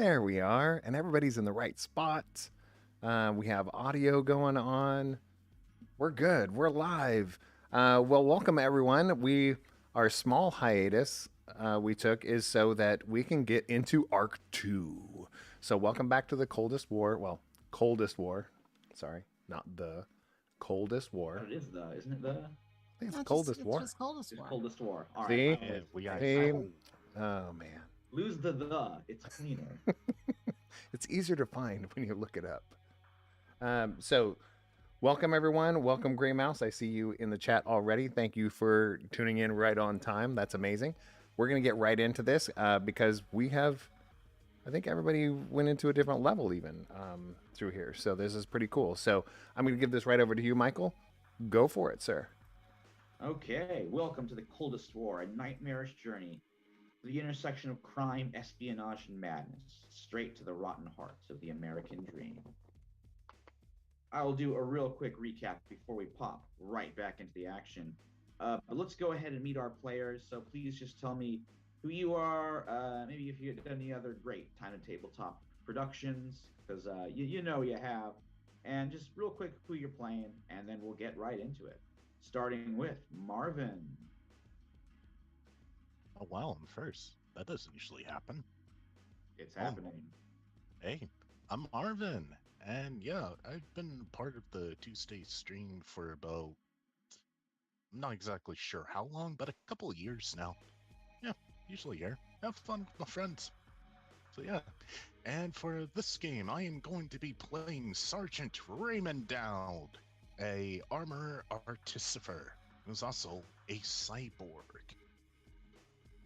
There we are, and everybody's in the right spot. We have audio going on. We're good. We're live. Well, welcome everyone. Our small hiatus we took is so that we can get into Arc 2. So, welcome back to the Coldest War. Well, Coldest War. Sorry, not the Coldest War. But it is the, isn't it the? I think it's No, Coldest War. It's just Coldest It's War. Coldest War. All right. See? I'm with we you. got See? cold. Oh man, Lose the. It's cleaner. it's easier to find when you look it up. So, welcome everyone. Welcome Gray Mouse. I see you in the chat already. Thank you for tuning in right on time. That's amazing. We're gonna get right into this because we have. I think everybody went into a different level even through here. So this is pretty cool. So I'm gonna give this right over to you, Michael. Go for it, sir. Okay. Welcome to the Coldest War, a nightmarish journey to the intersection of crime, espionage, and madness, straight to the rotten hearts of the American dream. I will do a real quick recap before we pop right back into the action. But let's go ahead and meet our players. So please just tell me who you are. Maybe if you've done any other great time and tabletop productions, because you know you have. And just real quick who you're playing, and then we'll get right into it. Starting with Marvin. Oh wow, I'm first. That doesn't usually happen. It's Oh. happening. Hey, I'm Marvin, and yeah, I've been part of the Tuesday stream for about, I'm not exactly sure how long, but a couple of years now. Yeah, usually here. Have fun with my friends. So yeah, and for this game, I am going to be playing Sergeant Raymond Dowd, a armor artificer who's also a cyborg.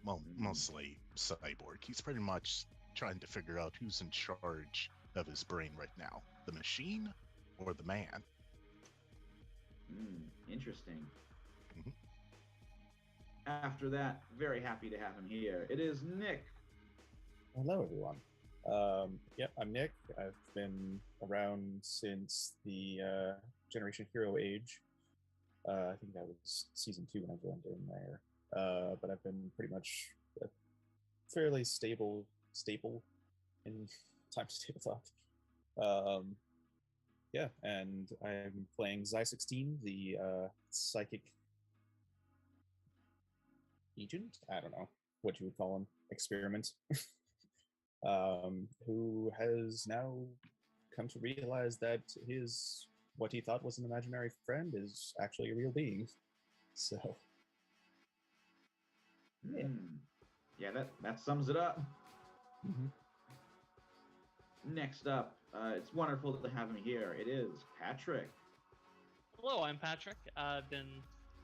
Well, mostly cyborg. He's pretty much trying to figure out who's in charge of his brain right now, the machine or the man. Interesting. Mhm. After that, very happy to have him here. It is Nick. Hello, everyone. Yep, I'm Nick. I've been around since the Generation Hero age. I think that was season 2 when I joined in there. But I've been pretty much a fairly stable staple in time to tabletop. Yeah, and I'm playing Xi16, the psychic agent. I don't know what you would call him. Experiment. Who has now come to realize that what he thought was an imaginary friend is actually a real being. So, Yeah, that sums it up. mhm. Next up, it's wonderful to have him here. It is Patrick. Hello, I'm Patrick. I've been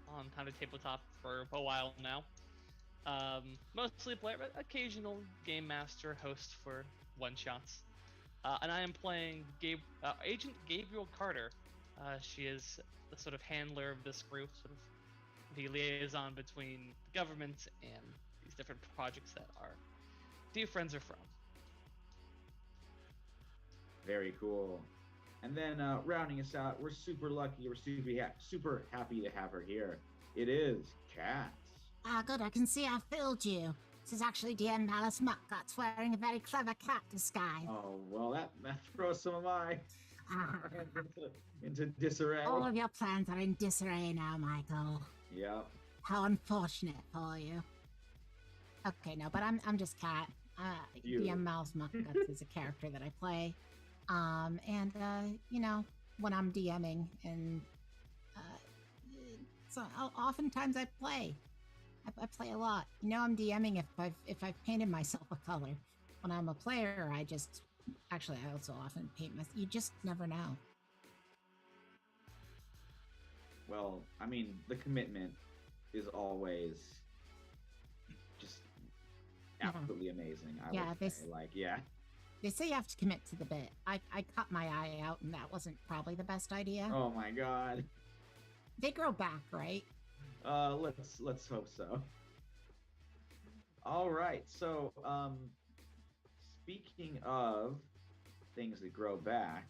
on Time to Tabletop for a while now. Mostly player, but occasional game master, host for one-shots. And I am playing Agent Gabriel Carter. She is the sort of handler of this group, sort of the liaison between the government and these different projects that our dear friends are from. Very cool. And then rounding us out, we're super lucky. We're super happy to have her here. It is Kat. Ah, good. I can see I fooled you. This is actually DM Malice Muckguts wearing a very clever cat disguise. Oh, well, that throws some of my into disarray. All of your plans are in disarray now, Michael. Yep. How unfortunate for you. Okay, no, but I'm just Kat. DM Malice Muckguts is a character that I play. And you know, when I'm DMing and so oftentimes I play. I play a lot. You know, I'm DMing if I've painted myself a color. When I'm a player, I also often paint myself. You just never know. Well, I mean, the commitment is always just absolutely amazing. I would say. They say you have to commit to the bit. I cut my eye out, and that wasn't probably the best idea. Oh my god. They grow back, right? Let's hope so. All right. So, speaking of things that grow back,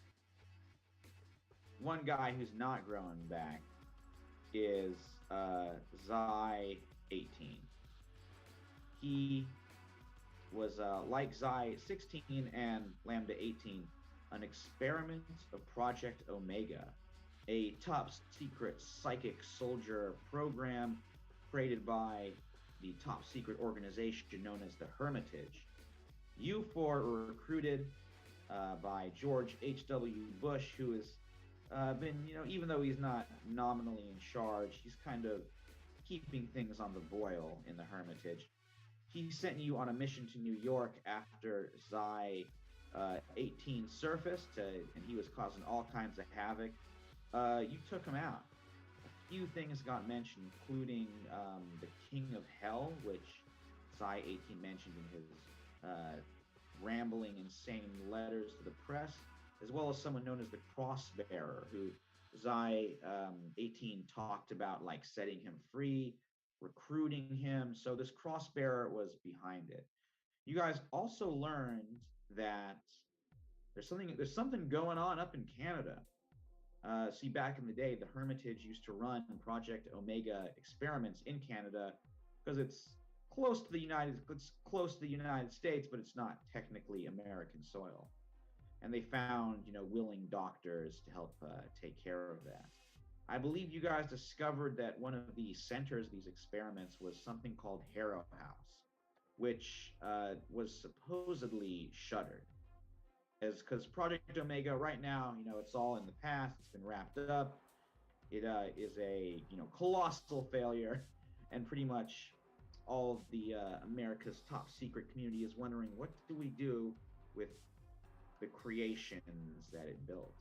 one guy who's not growing back is Xi 18. He was, like Xi 16 and Lambda 18, an experiment of Project Omega, a top secret psychic soldier program created by the top secret organization known as the Hermitage. You four were recruited by George H.W. Bush, who has been, even though he's not nominally in charge, he's kind of keeping things on the boil in the Hermitage. He sent you on a mission to New York after Xi 18 surfaced, and he was causing all kinds of havoc. You took him out. A few things got mentioned, including the King of Hell, which Xi 18 mentioned in his rambling, insane letters to the press, as well as someone known as the Crossbearer, who Xi 18 talked about, like setting him free, recruiting him. So this Crossbearer was behind it. You guys also learned that there's something going on up in Canada. See, back in the day, the Hermitage used to run Project Omega experiments in Canada because it's close to the United States, but it's not technically American soil. And they found, willing doctors to help take care of that. I believe you guys discovered that one of the centers of these experiments was something called Harrow House, which was supposedly shuttered. Because Project Omega right now, it's all in the past. It's been wrapped up. It is a colossal failure, and pretty much all of the America's top secret community is wondering, what do we do with the creations that it built?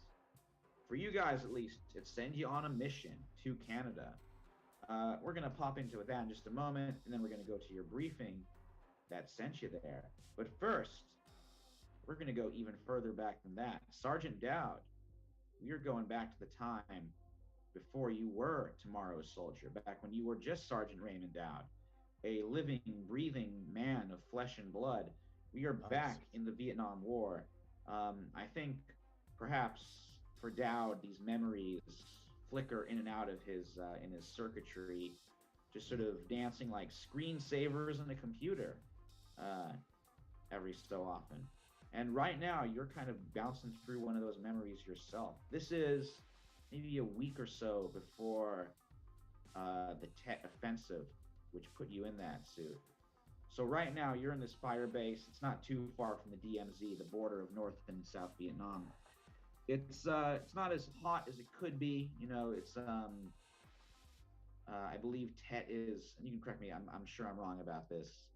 For you guys, at least, it sends you on a mission to Canada. We're gonna pop into that in just a moment, and then we're gonna go to your briefing that sent you there. But first, we're going to go even further back than that. Sergeant Dowd, we are going back to the time before you were Tomorrow's Soldier, back when you were just Sergeant Raymond Dowd, a living, breathing man of flesh and blood. We are back in the Vietnam War. I think perhaps for Dowd, these memories flicker in and out of his in his circuitry, just sort of dancing like screensavers on a computer every so often. And right now, you're kind of bouncing through one of those memories yourself. This is maybe a week or so before the Tet Offensive, which put you in that suit. So right now, you're in this fire base. It's not too far from the DMZ, the border of North and South Vietnam. It's not as hot as it could be. It's I believe Tet is. And you can correct me. I'm sure I'm wrong about this.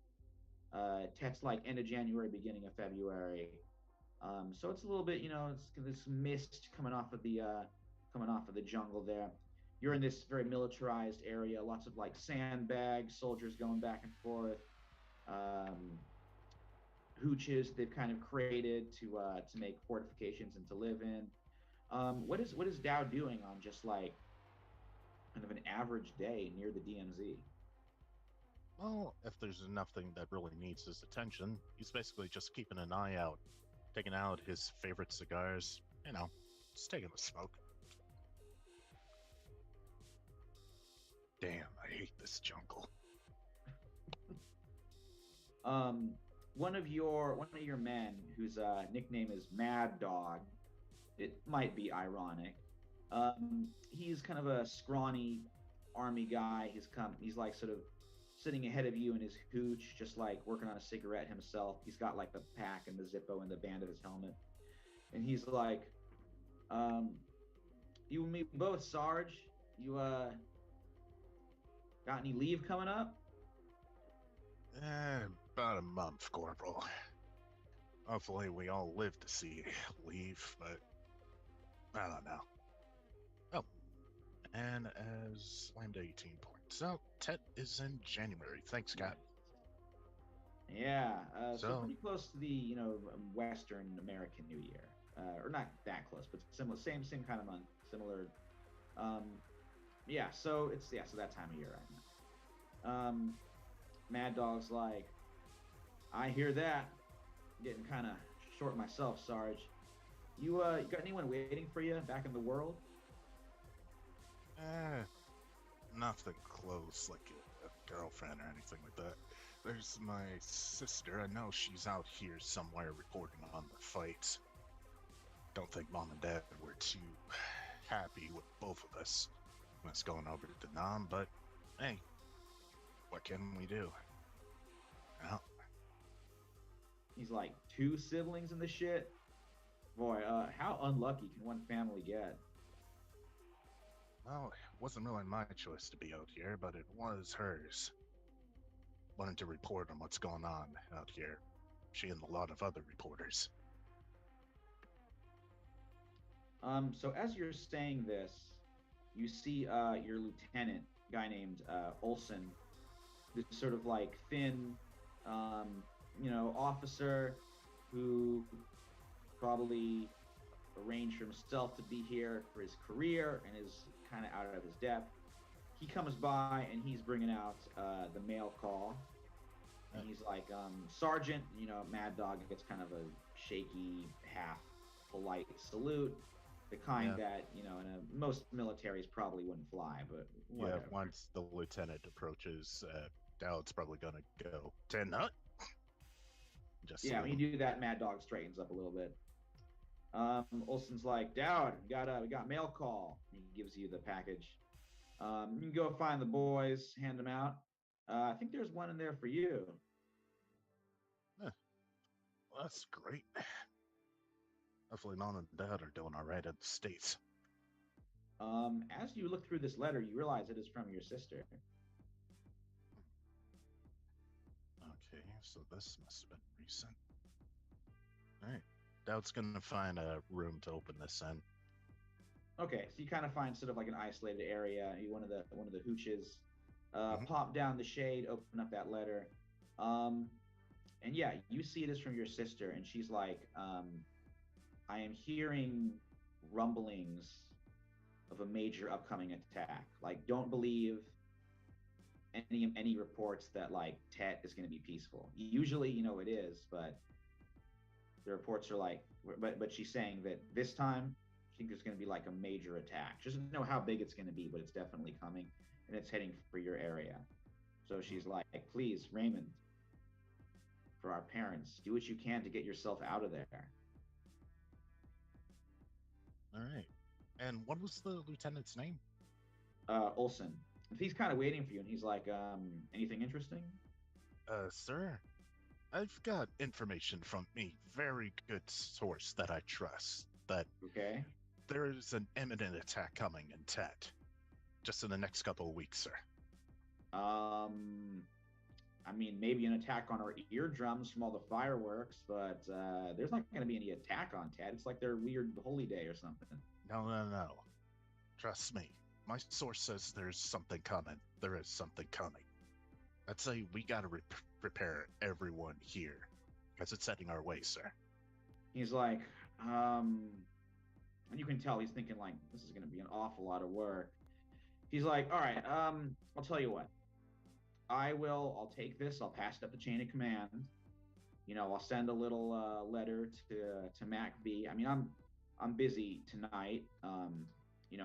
Tet's like end of January, beginning of February. So it's a little bit, it's this mist coming off of the jungle there. You're in this very militarized area, lots of like sandbags, soldiers going back and forth, hooches they've kind of created to make fortifications and to live in. What is Dow doing on just like kind of an average day near the DMZ? Well, if there's nothing that really needs his attention, he's basically just keeping an eye out, taking out his favorite cigars, just taking a smoke. Damn, I hate this jungle. One of your men, whose nickname is Mad Dog, it might be ironic. He's kind of a scrawny army guy. He's like sort of sitting ahead of you in his hooch, just like working on a cigarette himself. He's got like the pack and the Zippo and the band of his helmet. And he's like, you and me both, Sarge. You got any leave coming up? About a month, Corporal. Hopefully we all live to see leave, but I don't know. Oh, and as Lambda 18 points out, Tet is in January. Thanks, Cat. Yeah, so pretty close to the Western American New Year, or not that close, but similar, same kind of month, similar. So that time of year right now. Mad Dog's like, I hear that. I'm getting kind of short myself, Sarge. You got anyone waiting for you back in the world? Nothing close, like a girlfriend or anything like that. there's my sister. I know she's out here somewhere reporting on the fights. Don't think Mom and Dad were too happy with both of us when it's going over to Nam, but hey, what can we do? Well, He's like, two siblings in the shit? Boy, how unlucky can one family get? well, it wasn't really my choice to be out here, but it was hers. Wanted to report on what's going on out here. She and a lot of other reporters. So as you're saying this, you see your lieutenant, guy named Olson, this sort of like thin, officer who probably arranged for himself to be here for his career and is kind of out of his depth. He comes by and he's bringing out the mail call. And he's like, Sergeant, Mad Dog gets kind of a shaky, half polite salute. The kind that, most militaries probably wouldn't fly, but whatever. Yeah, once the lieutenant approaches, Dowd's probably gonna go, 10 nut? Just when you do that, Mad Dog straightens up a little bit. Olson's like, Dowd, we got mail call. He gives you the package. You can go find the boys, hand them out. I think there's one in there for you. Well, that's great. Hopefully Mom and Dad are doing all right in the States. As you look through this letter, you realize it is from your sister. Okay, so this must have been recent. All right, Dowd's gonna find a room to open this in. Okay, so you kind of find sort of like an isolated area. One of the hooches. Pop down the shade, open up that letter, and yeah, you see it is from your sister, and she's like, I am hearing rumblings of a major upcoming attack. Like, don't believe any reports that like Tet is going to be peaceful. Usually, it is, but the reports are like, but she's saying that this time she thinks there's going to be like a major attack. She doesn't know how big it's going to be, but it's definitely coming, and it's heading for your area. So she's like, please, Raymond, for our parents, do what you can to get yourself out of there. All right. And what was the lieutenant's name? Olson. He's kind of waiting for you, and he's like, anything interesting? Sir, I've got information from a very good source that I trust that there is an imminent attack coming in Tet, just in the next couple of weeks, sir. I mean, maybe an attack on our eardrums from all the fireworks, but there's not going to be any attack on Tet. It's like their weird holy day or something. No. Trust me. My source says there's something coming. There is something coming. I'd say we got to prepare everyone here, because it's heading our way, sir. He's like, and you can tell he's thinking like, this is going to be an awful lot of work. He's like, all right, I'll tell you what. I'll take this. I'll pass it up the chain of command. I'll send a little letter to Mac B. I mean, I'm busy tonight.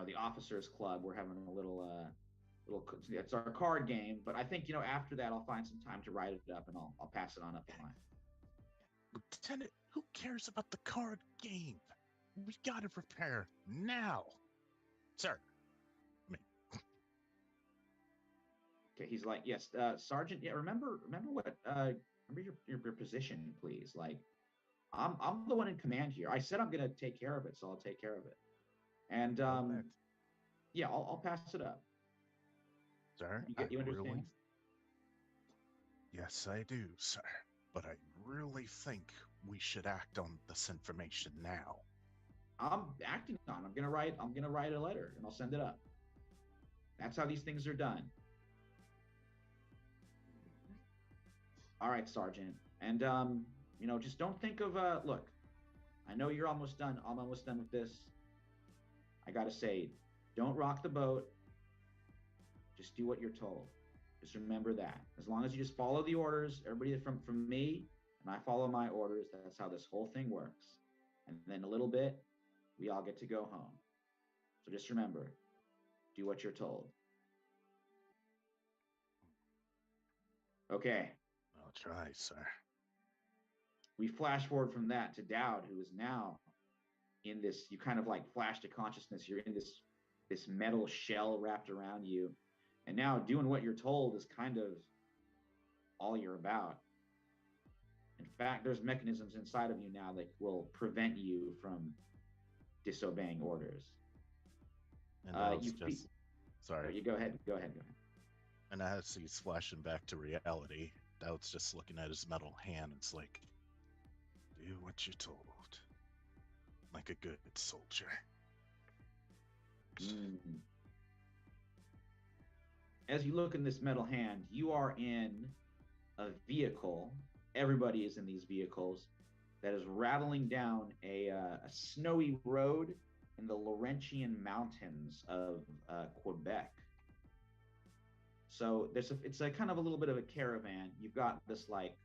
The officers club, we're having a little it's our card game, but I think after that I'll find some time to write it up, and I'll pass it on up the line. Lieutenant, who cares about the card game? We gotta prepare now, sir. Okay, he's like, yes, Sergeant. Yeah, remember what? Remember your position, please. Like, I'm the one in command here. I said I'm gonna take care of it, so I'll take care of it. And yeah, I'll pass it up. Sir, you understand? Really, yes, I do, sir. But I really think we should act on this information now. I'm acting on. I'm gonna write a letter, and I'll send it up. That's how these things are done. All right, Sergeant. And just don't think of look. I know you're almost done. I'm almost done with this. I gotta say, don't rock the boat. Just do what you're told. Just remember that. As long as you just follow the orders, everybody from me, and I follow my orders, that's how this whole thing works. And then a little bit, we all get to go home. So just remember, do what you're told. Okay. I'll try, sir. We flash forward from that to Dowd, who is now in this. You kind of like flash to consciousness. You're in this metal shell wrapped around you, and now doing what you're told is kind of all you're about. In fact, there's mechanisms inside of you now that will prevent you from disobeying orders. And Dowd's You sorry. You go ahead. Go ahead. And as he's flashing back to reality, Dowd's just looking at his metal hand. It's like, do what you're told, like a good soldier. As you look in this metal hand, you are in a vehicle. Everybody is in these vehicles that is rattling down a snowy road in the Laurentian mountains of Quebec. So it's a kind of a little bit of a caravan. You've got this like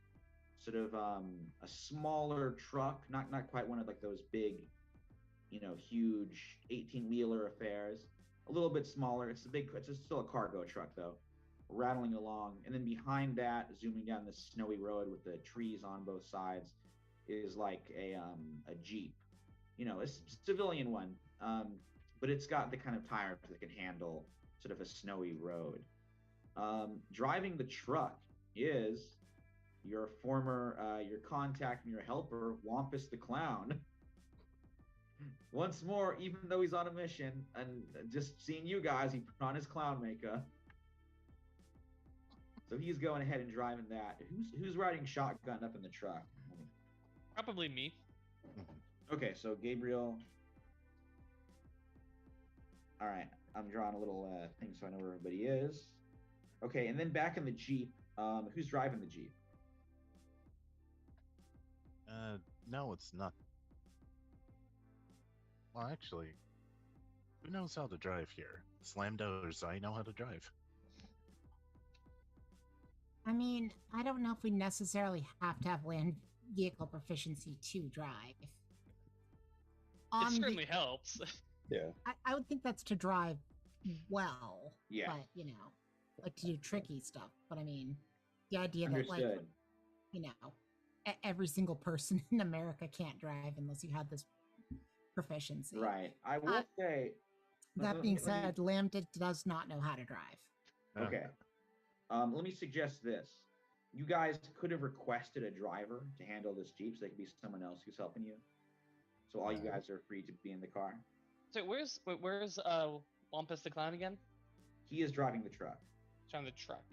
sort of a smaller truck, not quite one of like those big, huge 18-wheeler affairs. A little bit smaller. It's still a cargo truck though, rattling along. And then behind that, zooming down this snowy road with the trees on both sides, is like a Jeep. A civilian one, but it's got the kind of tires that can handle sort of a snowy road. Driving the truck is your former, your contact and your helper, Wampus the Clown. Once more, even though he's on a mission, and just seeing you guys, he put on his clown makeup. So he's going ahead and driving that. Who's riding shotgun up in the truck? Probably me. Okay, so Gabriel. All right, I'm drawing a little thing so I know where everybody is. Okay, and then back in the Jeep, who's driving the Jeep? No, it's not. Well, actually, who knows how to drive here? Slamdo or Zai know how to drive. I mean, I don't know if we necessarily have to have land vehicle proficiency to drive. It certainly helps. Yeah. I would think that's to drive well. Yeah. But, like to do tricky stuff. But I mean, the idea Understood. that every single person in America can't drive unless you have this proficiency. Right. I will say. That being said, Lambda does not know how to drive. Okay. Let me suggest this. You guys could have requested a driver to handle this Jeep, so it could be someone else who's helping you. So all you guys are free to be in the car. So where's Wampus the Clown again? He is driving the truck. Driving the truck.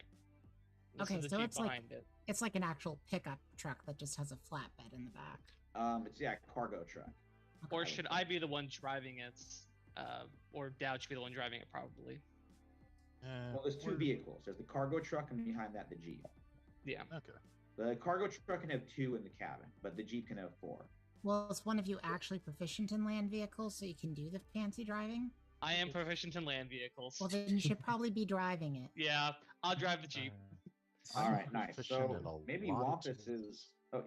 Okay, the so Jeep it's like it. It's like an actual pickup truck that just has a flatbed in the back. It's a cargo truck. Or should I be the one driving it? Or Dowd should be the one driving it, probably. Well, there's two vehicles. There's the cargo truck, and behind that, the Jeep. Yeah. Okay. The cargo truck can have 2 in the cabin, but the Jeep can have 4. Well, is one of you actually proficient in land vehicles so you can do the fancy driving? I am proficient in land vehicles. Well, then you should probably be driving it. Yeah, I'll drive the Jeep. All right, nice. proficient in So a maybe lot of Wampus tools. is. Oh,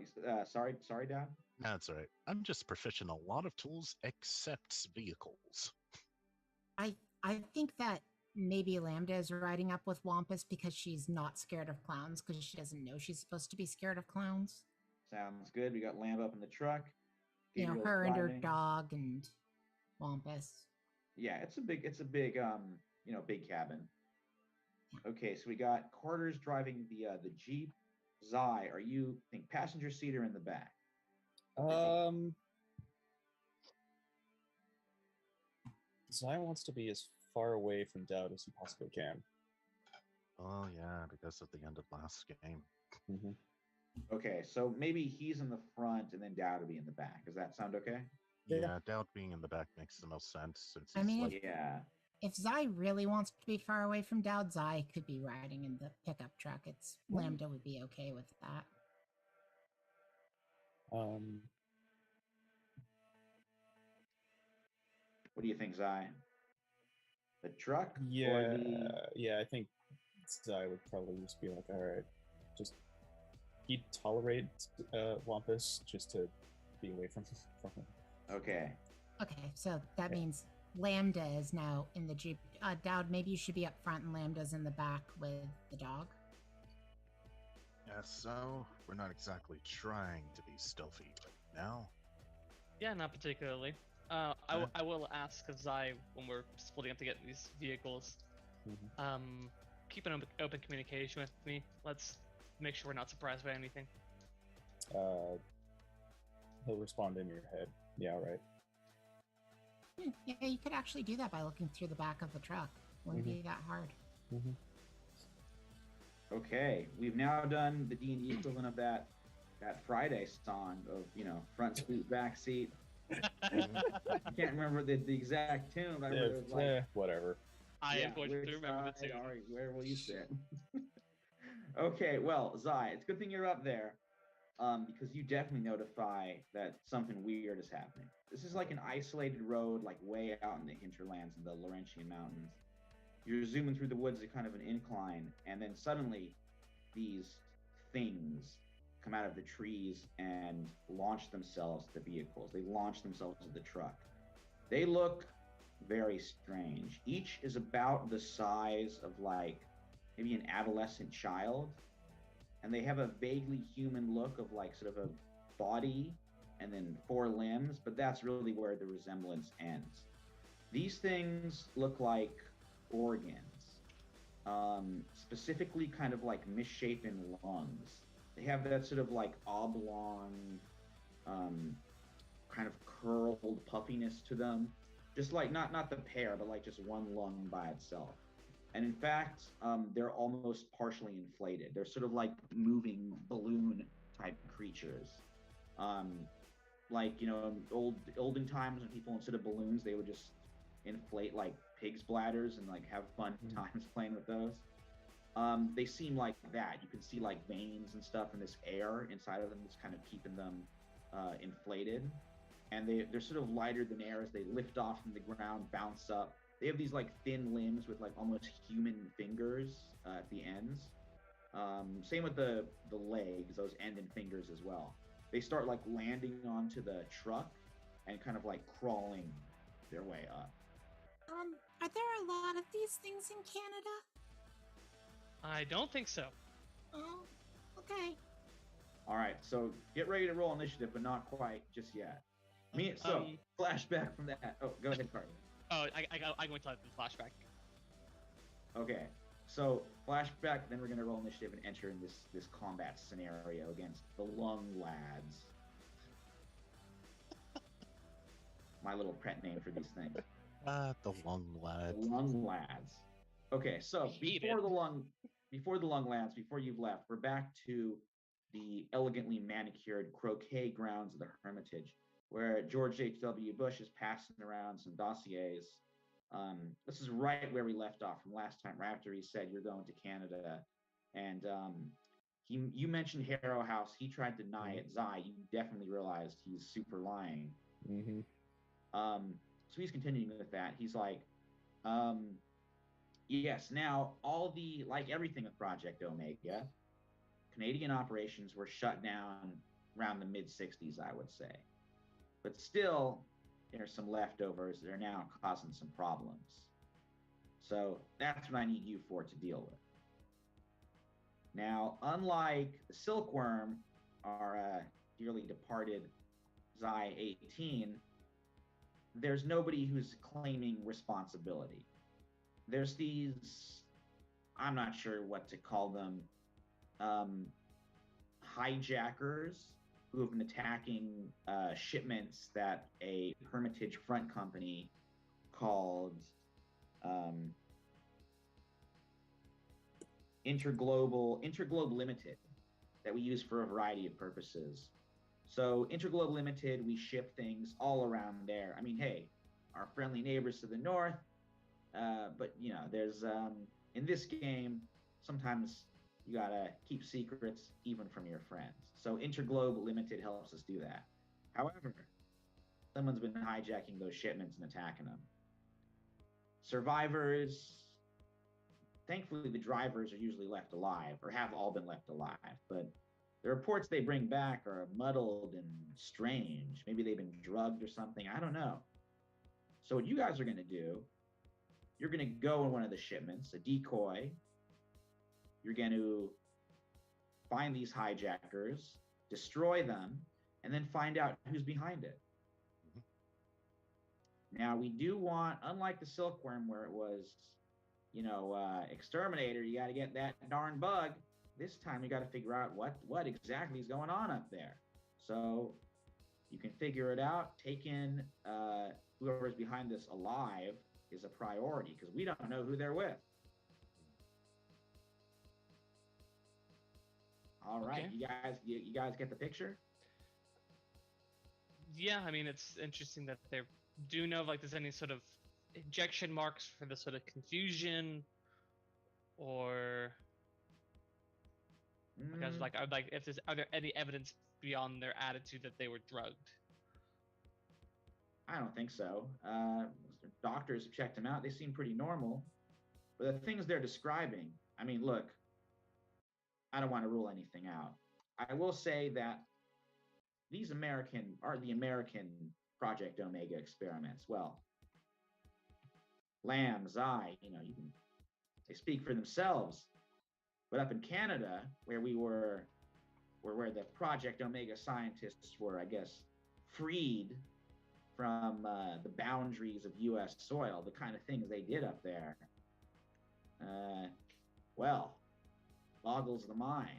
sorry, Dad. That's all right. I'm just proficient in a lot of tools except vehicles. I think that maybe Lambda is riding up with Wampus because she's not scared of clowns because she doesn't know she's supposed to be scared of clowns. Sounds good. We got Lamb up in the truck. Her Gabriel's and her driving. dog and Wampus. Yeah, it's a big big cabin. Okay, so we got Carter's driving the Jeep. Zai, are you think passenger seat or in the back? Zai wants to be as far away from Dowd as he possibly can. Oh yeah, because of the end of last game. Mm-hmm. Okay, so maybe he's in the front and then Dowd will be in the back. Does that sound okay? Yeah, Dowd being in the back makes the most sense since he's I mean, like, Yeah. If Zai really wants to be far away from Dowd, Zai could be riding in the pickup truck. Lambda would be okay with that. What do you think, Zai? The truck? Yeah, Or the... yeah. I think Zai would probably just be like, all right, just he'd tolerate Wampus just to be away from him. Okay. Okay, so that means Lambda is now in the Jeep. Dowd, maybe you should be up front and Lambda's in the back with the dog. Yeah, so we're not exactly trying to be stealthy, but now. Yeah, not particularly. Okay. I will ask Zai when we're splitting up to get these vehicles. Mhm. Keep an open communication with me. Let's make sure we're not surprised by anything. He'll respond in your head. Yeah, right. Yeah, you could actually do that by looking through the back of the truck. Wouldn't be that hard. Mm-hmm. Okay, we've now done the D&D equivalent of that Friday song of, front seat, back seat. I can't remember the exact tune. But I remember it was like, Whatever. I am going to which remember the side tune. where will you sit? Okay, well, Zai, it's a good thing you're up there, because you definitely notify that something weird is happening. This is like an isolated road, like way out in the hinterlands in the Laurentian Mountains. You're zooming through the woods at kind of an incline, and then suddenly these things come out of the trees and launch themselves to vehicles. They launch themselves to the truck. They look very strange. Each is about the size of like maybe an adolescent child, and they have a vaguely human look of like sort of a body and then 4 limbs, but that's really where the resemblance ends. These things look like organs, specifically kind of like misshapen lungs. They have that sort of like oblong, kind of curled puffiness to them, just like not the pair, but like just one lung by itself. And in fact, they're almost partially inflated. They're sort of like moving balloon type creatures. Like olden times when people instead of balloons they would just inflate like pigs' bladders and like have fun times playing with those. They seem like that. You can see like veins and stuff in this air inside of them that's kind of keeping them inflated. And they're sort of lighter than air as they lift off from the ground, bounce up. They have these like thin limbs with like almost human fingers at the ends. Same with the legs, those end and fingers as well. They start like landing onto the truck and kind of like crawling their way up. Are there a lot of these things in Canada? I don't think so. Oh, okay. All right, so get ready to roll initiative, but not quite just yet. Flashback from that. Oh, go ahead, Carter. Oh, I'm going to let the flashback. Okay, so flashback. Then we're gonna roll initiative and enter in this combat scenario against the Lung Lads. My little pet name for these things. The Lung Lad. The Lung Lads. Okay, so before the Lung Lads, before you've left, we're back to the elegantly manicured croquet grounds of the Hermitage, where George H.W. Bush is passing around some dossiers. This is right where we left off from last time, right after he said you're going to Canada, and you mentioned Harrow House. He tried to deny it. Zai, you definitely realized he's super lying. Mm-hmm. So he's continuing with that. He's like, yes, now like everything with Project Omega, Canadian operations were shut down around the mid-'60s, I would say. But still, there's some leftovers that are now causing some problems. So that's what I need you for to deal with. Now, unlike the Silkworm, our dearly departed Zai 18, there's nobody who's claiming responsibility. There's these, I'm not sure what to call them, hijackers who have been attacking shipments that a Hermitage front company called Interglobe Limited that we use for a variety of purposes. So Interglobe Limited, we ship things all around there. I mean, hey, our friendly neighbors to the north, but there's in this game, sometimes you gotta keep secrets even from your friends. So Interglobe Limited helps us do that. However, someone's been hijacking those shipments and attacking them. Survivors, thankfully the drivers are usually left alive or have all been left alive, but the reports they bring back are muddled and strange. Maybe they've been drugged or something. I don't know. So what you guys are going to do, you're going to go in one of the shipments, a decoy. You're going to find these hijackers, destroy them, and then find out who's behind it. Now, we do want, unlike the silkworm where it was, exterminator, you got to get that darn bug. This time you got to figure out what exactly is going on up there. So you can figure it out. Take in whoever's behind this alive is a priority because we don't know who they're with. All right, Okay. you guys get the picture? Yeah, I mean, it's interesting that they do know if, like, there's any sort of injection marks for the sort of confusion, or because like if there's are there any evidence beyond their attitude that they were drugged? I don't think so. Doctors have checked them out. They seem pretty normal. But the things they're describing, I mean, look, I don't want to rule anything out. I will say that these the American Project Omega experiments. Well, Lamb, Zai, they speak for themselves. But up in Canada, where where the Project Omega scientists were, I guess, freed from the boundaries of U.S. soil, the kind of things they did up there, well, boggles the mind.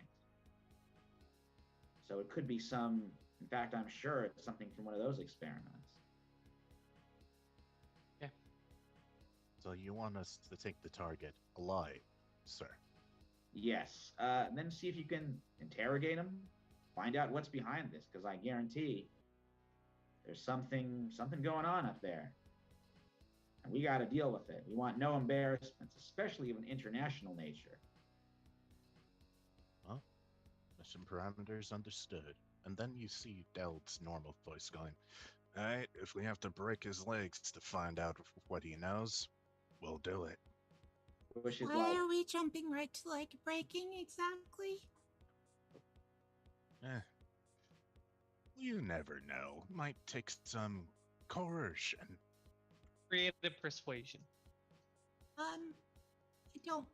So it could be in fact, I'm sure it's something from one of those experiments. Yeah. So you want us to take the target alive, sir? Yes. And then see if you can interrogate him, find out what's behind this, because I guarantee there's something going on up there. And we got to deal with it. We want no embarrassments, especially of an international nature. Well, mission parameters understood. And then you see Deld's normal voice going, all right, if we have to break his legs to find out what he knows, we'll do it. Which is Why are we jumping right to, like, breaking exactly? You never know. Might take some coercion. Creative persuasion. I don't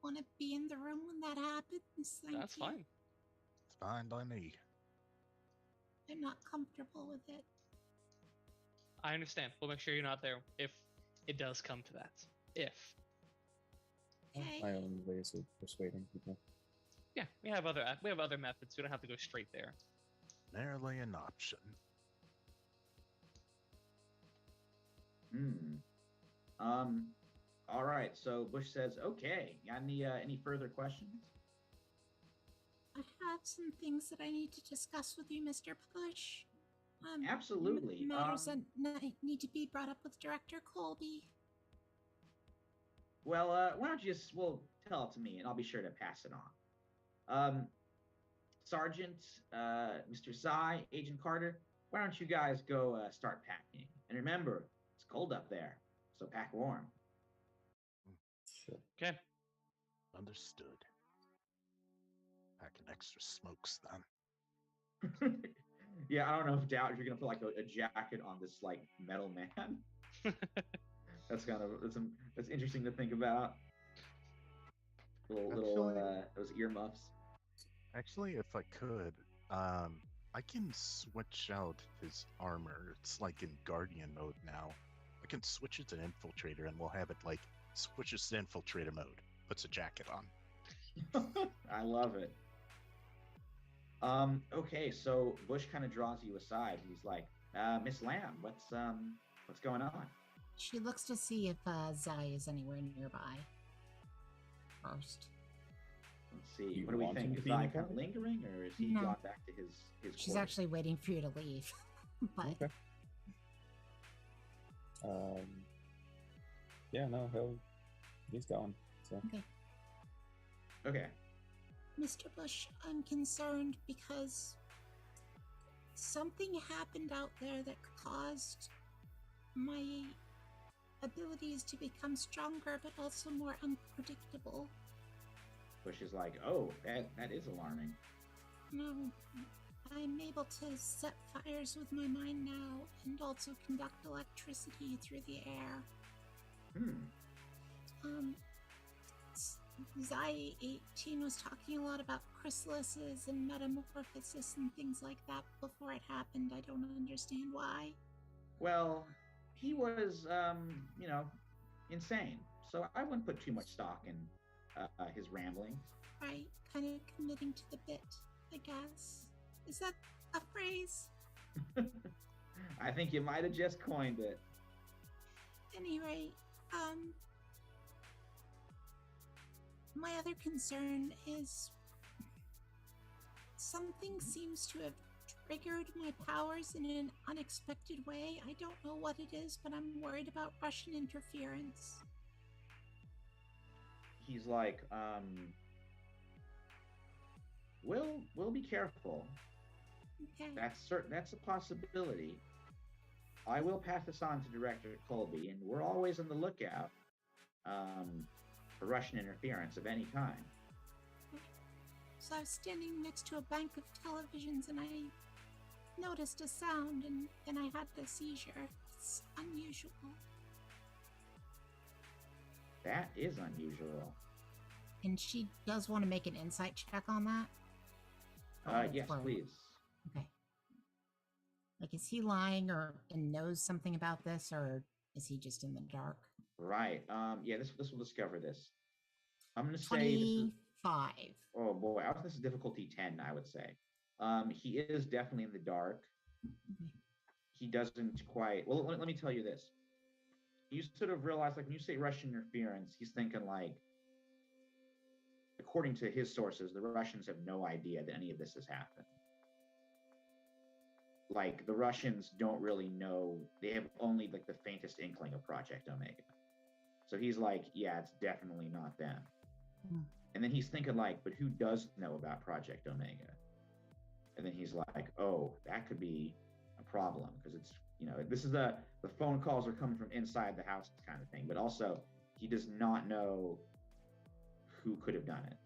want to be in the room when that happens. That's fine. It's fine by me. I'm not comfortable with it. I understand. We'll make sure you're not there if it does come to that. If. Okay. My own ways of persuading people. Yeah, we have other methods. We don't have to go straight there. Merely an option. All right. So Bush says, "Okay. Got any further questions?" I have some things that I need to discuss with you, Mr. Push. Absolutely. Matters that need to be brought up with Director Colby. Well, why don't you tell it to me, and I'll be sure to pass it on. Sergeant, Mr. Zai, Agent Carter, why don't you guys go start packing? And remember, it's cold up there, so pack warm. Sure. Okay. Understood. Pack an extra smokes then. Yeah, I don't know if you're gonna put like a jacket on this like metal man. That's that's interesting to think about. Little those earmuffs. Actually, if I could, I can switch out his armor. It's like in Guardian mode now. I can switch it to Infiltrator, and we'll have it like switches to Infiltrator mode. Puts a jacket on. I love it. Okay, so Bush kind of draws you aside. He's like, Miss Lamb, what's going on? She looks to see if Zai is anywhere nearby. First. Let's see. You What do we want him think? to Is be Zai nearby? kind of lingering, or is he No. gone back to his She's quarters? actually waiting for you to leave. But Okay. Yeah, no, he's gone. So Okay. Mr. Bush, I'm concerned because something happened out there that caused my abilities to become stronger, but also more unpredictable. Bush is like, oh, that is alarming. No, I'm able to set fires with my mind now and also conduct electricity through the air. Zai 18 was talking a lot about chrysalises and metamorphosis and things like that before it happened. I don't understand why. Well, he was, insane. So I wouldn't put too much stock in his ramblings. Right, kind of committing to the bit, I guess. Is that a phrase? I think you might have just coined it. At any rate, my other concern is something seems to have triggered my powers in an unexpected way. I don't know what it is, but I'm worried about Russian interference. He's like, we'll be careful. Okay. That's a possibility. I will pass this on to Director Colby, and we're always on the lookout for Russian interference of any kind. So I was standing next to a bank of televisions and I noticed a sound and then I had a seizure. It's unusual. That is unusual. And she does want to make an insight check on that? Yes, please. Okay. Like, is he lying and knows something about this, or is he just in the dark? Right. This will discover this. I'm gonna say 25. Oh boy, this is difficulty 10, I would say. He is definitely in the dark. Okay. He doesn't quite. Well, let me tell you this. You sort of realize, like, when you say Russian interference, he's thinking like, according to his sources, the Russians have no idea that any of this has happened. Like, the Russians don't really know. They have only like the faintest inkling of Project Omega. So he's like, yeah, it's definitely not them. Hmm. And then he's thinking like, but who does know about Project Omega? And then he's like, oh, that could be a problem because it's, this is the phone calls are coming from inside the house kind of thing. But also, he does not know who could have done it.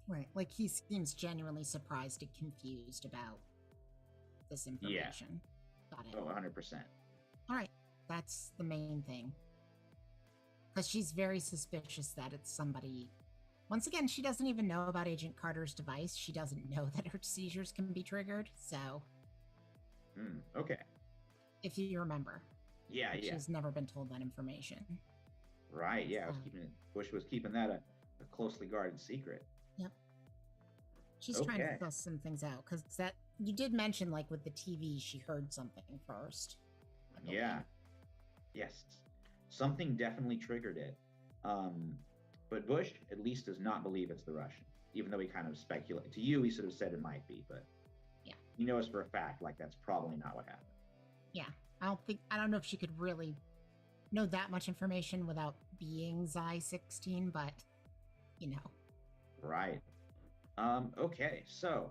Right. Like, he seems genuinely surprised and confused about this information. Yeah. Got it. Oh, 100%. All right. That's the main thing. Because she's very suspicious that it's somebody. Once again, she doesn't even know about Agent Carter's device. She doesn't know that her seizures can be triggered. So. Okay. If you remember. Yeah. She's never been told that information. Right. Yeah. Bush was keeping that a closely guarded secret. Yep. She's trying to suss some things out because that you did mention, like with the TV, she heard something first. Yeah. Yes. Something definitely triggered it. But Bush at least does not believe it's the Russian, even though he kind of speculate. To you, he sort of said it might be, but yeah, he knows for a fact like that's probably not what happened. Yeah, I don't know if she could really know that much information without being Xi 16, but Right. Okay, so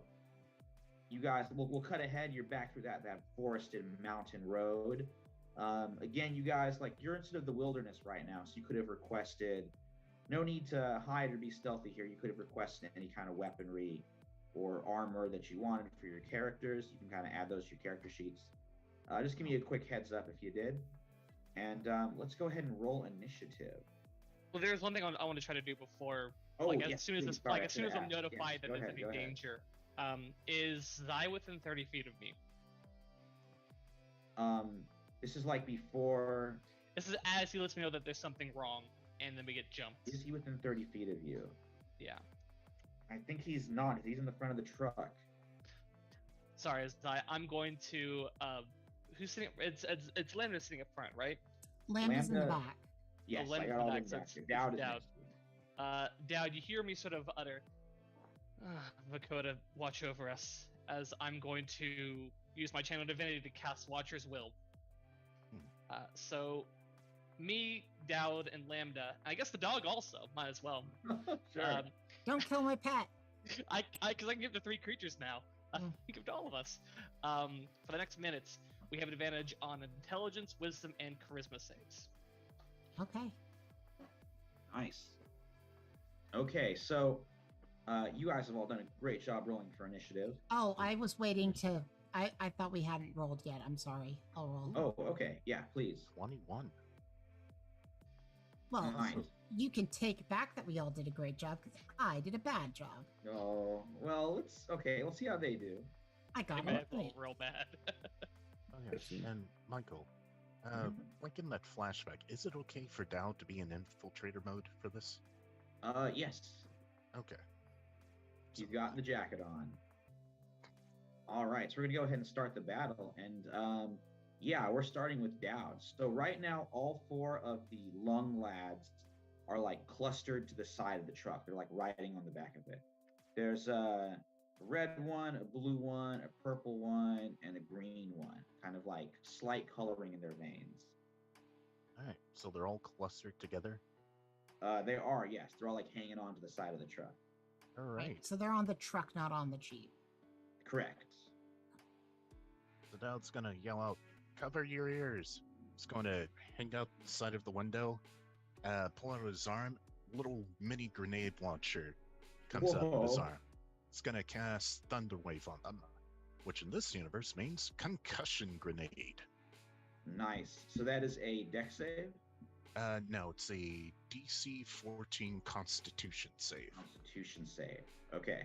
you guys, we'll cut ahead. You're back through that forested mountain road. Again, you guys, like, you're in sort of the wilderness right now, so you could have requested. No need to hide or be stealthy here. You could have requested any kind of weaponry or armor that you wanted for your characters. You can kind of add those to your character sheets. Just give me a quick heads up if you did. And let's go ahead and roll initiative. Well, there's one thing I want to try to do before. As soon as I'm notified that there's any danger, is Zai within 30 feet of me? This is like before. This is as he lets me know that there's something wrong, and then we get jumped. Is he within 30 feet of you? Yeah. I think he's not. He's in the front of the truck. Sorry, Zai. I'm going to. Who's sitting? It's Lambda sitting up front, right? Lambda's in the back. Yes, I got all the back. Dowd is next to me. Dowd, you hear me sort of utter, Vakota, watch over us, as I'm going to use my channel divinity to cast Watcher's Will. So, me, Dowd, and Lambda, I guess the dog also, might as well. Sure. Don't kill my pet. Because I can give it to 3 creatures now. Give it to all of us. For the next minutes, we have an advantage on intelligence, wisdom, and charisma saves. Okay. Nice. Okay, so you guys have all done a great job rolling for initiative. Oh, I was waiting to. I thought we hadn't rolled yet. I'm sorry. I'll roll. Oh, okay. Yeah, please. 21. Well, Nice. you can take back that we all did a great job because I did a bad job. Oh, well, let's see how they do. I got They it. roll Wait. real bad. Oh, yes. And Michael, like in that flashback, is it okay for Dow to be in infiltrator mode for this? Yes. Okay. He's got the jacket on. All right, so we're gonna go ahead and start the battle, and yeah, we're starting with Dowd. So right now, all 4 of the lung lads are like clustered to the side of the truck. They're like riding on the back of it. There's a red one, a blue one, a purple one, and a green one, kind of like slight coloring in their veins. All right. So they're all clustered together. They are, yes, they're all like hanging on to the side of the truck. All right. So they're on the truck, not on the Jeep. Correct. So Dowd's gonna yell out, "Cover your ears!" He's going to hang out the side of the window, pull out his arm. Little mini grenade launcher comes out of his Whoa. arm. It's gonna cast Thunder Wave on them, which in this universe means concussion grenade. Nice. So that is a dex save? No, it's a DC 14 Constitution save. Constitution save. Okay.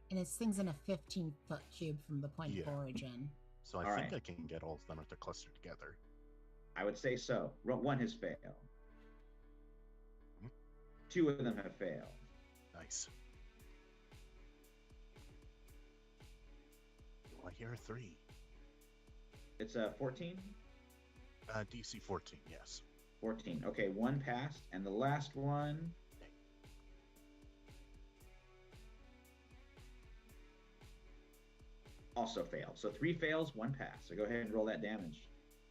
And this thing's in a 15-foot cube from the point of Yeah. origin. So I All think right. I can get all of them if they're clustered together. I would say so. One has failed. Mhm. 2 of them have failed. Nice. Do I hear a 3? It's a 14? DC 14, yes. 14. Okay, 1 passed, and the last one. Also failed. So 3 fails, 1 pass. So go ahead and roll that damage.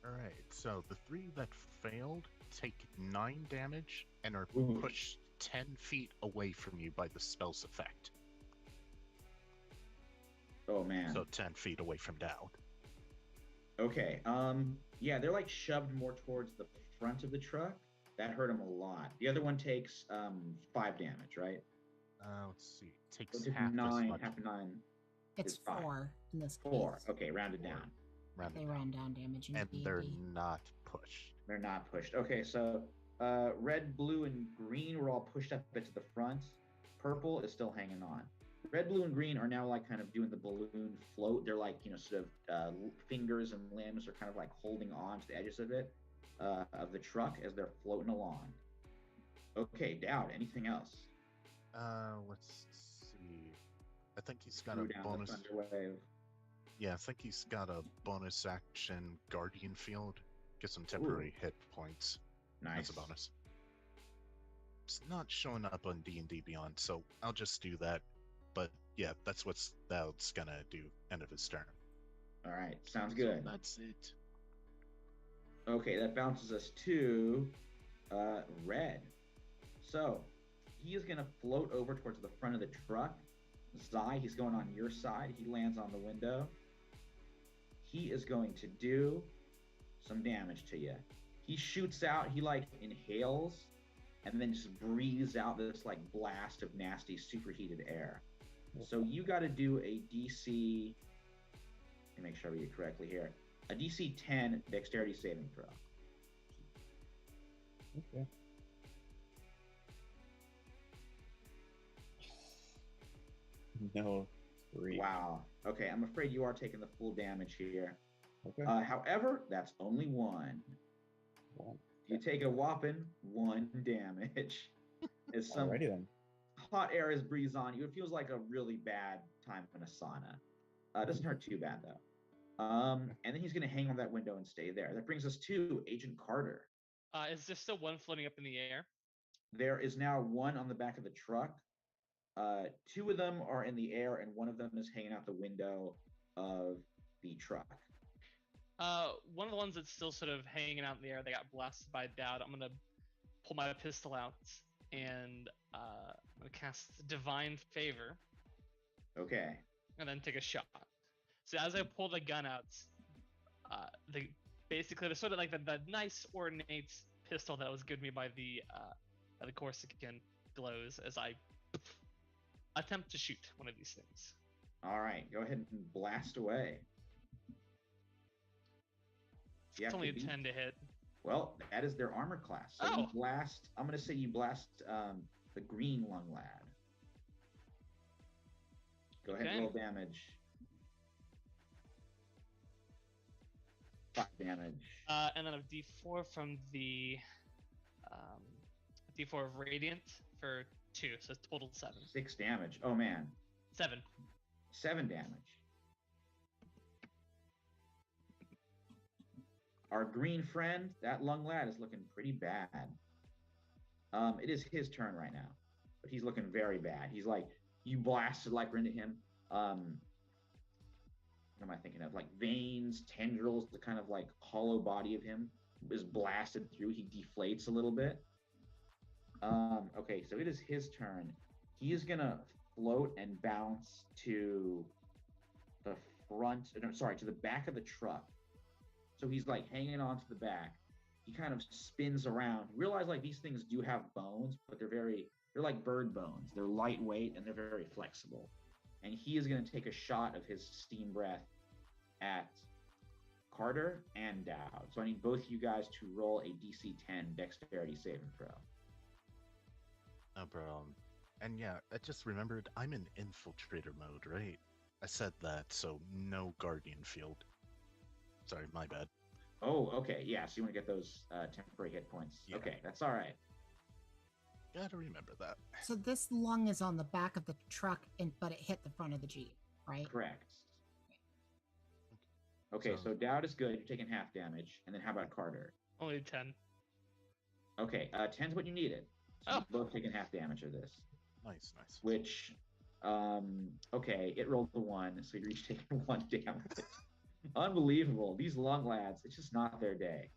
All right, so the 3 that failed take 9 damage and are Ooh. pushed 10 feet away from you by the spell's effect. Oh man. So 10 feet away from Dowd. Okay. Yeah, they're like shoved more towards the front of the truck. That hurt him a lot. The other one takes 5 damage, right? Let's see. Takes So it took half 9, as much. half of 9. It's It's 5. 4 in this 4. case. Okay, rounded down. Rounded They down. round down damage in And D&D. they're not pushed. They're not pushed. Okay, so red, blue, and green were all pushed up a bit to the front. Purple is still hanging on. Red, blue, and green are now like kind of doing the balloon float. They're like, sort of fingers and limbs are kind of like holding on to the edges of it, of the truck as they're floating along. Okay, Dowd, anything else? Let's see. I think he's got Threw a down bonus. the thunder wave. Yeah, I think he's got a bonus action Guardian Field. Get some temporary hit points Nice. as a bonus. It's not showing up on D&D Beyond, so I'll just do that. But yeah, that's what Dowd's gonna do end of his turn. All right, sounds So good. that's it. Okay, that bounces us to red. So he is going to float over towards the front of the truck. Zai, he's going on your side. He lands on the window. He is going to do some damage to you. He shoots out, he like inhales, and then just breathes out this like blast of nasty superheated air. So you got to do a DC, let me make sure I read it correctly here, a DC 10 dexterity saving throw. Okay. No. 3. Wow. Okay, I'm afraid you are taking the full damage here. Okay. However, that's only 1. Well, You take a whopping 1 damage. As some alrighty then. hot air is breathed on you. It feels like a really bad time in a sauna. It doesn't hurt too bad though. And then he's going to hang on that window and stay there. That brings us to Agent Carter. Is there still one floating up in the air? There is now 1 on the back of the truck. 2 of them are in the air, and 1 of them is hanging out the window of the truck. One of the ones that's still sort of hanging out in the air, they got blasted by Dowd. I'm gonna pull my pistol out and I'm gonna cast Divine Favor Okay. and then take a shot. So as I pull the gun out, basically the sort of like the nice ornate pistol that was given me by the Corsican glows as I attempt to shoot one of these things. All right. Go ahead and blast away. You It's have only to a beat 10 to hit. Well, that is their armor class. So you Oh. blast. I'm gonna say you blast the green lung lad. Go ahead, Okay. roll damage. 5 damage. And then a D4 from the D4 of Radiant for 2, so total 7. 6 damage. Oh man. 7. 7 damage. Our green friend, that lung lad, is looking pretty bad. It is his turn right now, but he's looking very bad. He's like, you blasted like into him. What am I thinking of? Like veins, tendrils, the kind of like hollow body of him is blasted through. He deflates a little bit. Okay, so it is his turn. He is gonna float and bounce to the front. No, sorry, to the back of the truck. So he's like hanging on to the back. He kind of spins around. Realize like these things do have bones, but they're like bird bones. They're lightweight and they're very flexible. And he is going to take a shot of his steam breath at Carter and Dowd. So I need both you guys to roll a DC 10 dexterity saving throw. No problem. And yeah, I just remembered I'm in infiltrator mode, right? I said that, so no guardian field. Sorry, my bad. Oh, okay. Yeah, so you want to get those temporary hit points. Yeah. Okay, that's all right. Gotta remember that. So this lung is on the back of the truck, but it hit the front of the Jeep, right? Correct. Okay, so Dowd is good. You're taking half damage. And then how about Carter? Only 10. Okay, 10's what you needed. So Oh. you're both taking half damage of this. Nice. Which, okay, it rolled the 1, so you're each taking 1 damage. Unbelievable. These lung lads, it's just not their day.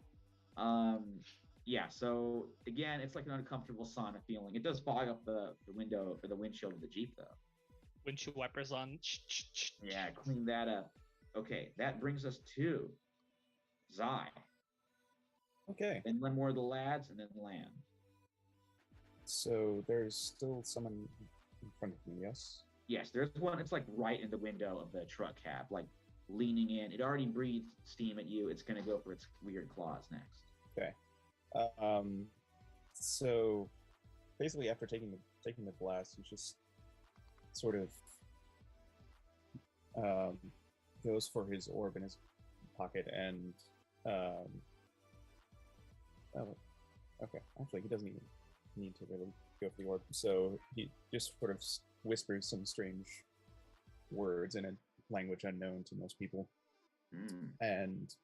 Yeah, so again, it's like an uncomfortable sauna feeling. It does fog up the window or the windshield of the Jeep, though. Windshield wipers on. Yeah, clean that up. Okay, that brings us to Zai. Okay. Then one more of the lads, and then Lamb. So there's still someone in front of me, yes? Yes, there's one. It's like right in the window of the truck cab, like leaning in. It already breathed steam at you. It's going to go for its weird claws next. Okay. So basically, after taking the blast, he just sort of goes for his orb in his pocket and oh, okay. Actually, he doesn't even need to really go for the orb. So he just sort of whispers some strange words in a language unknown to most people, and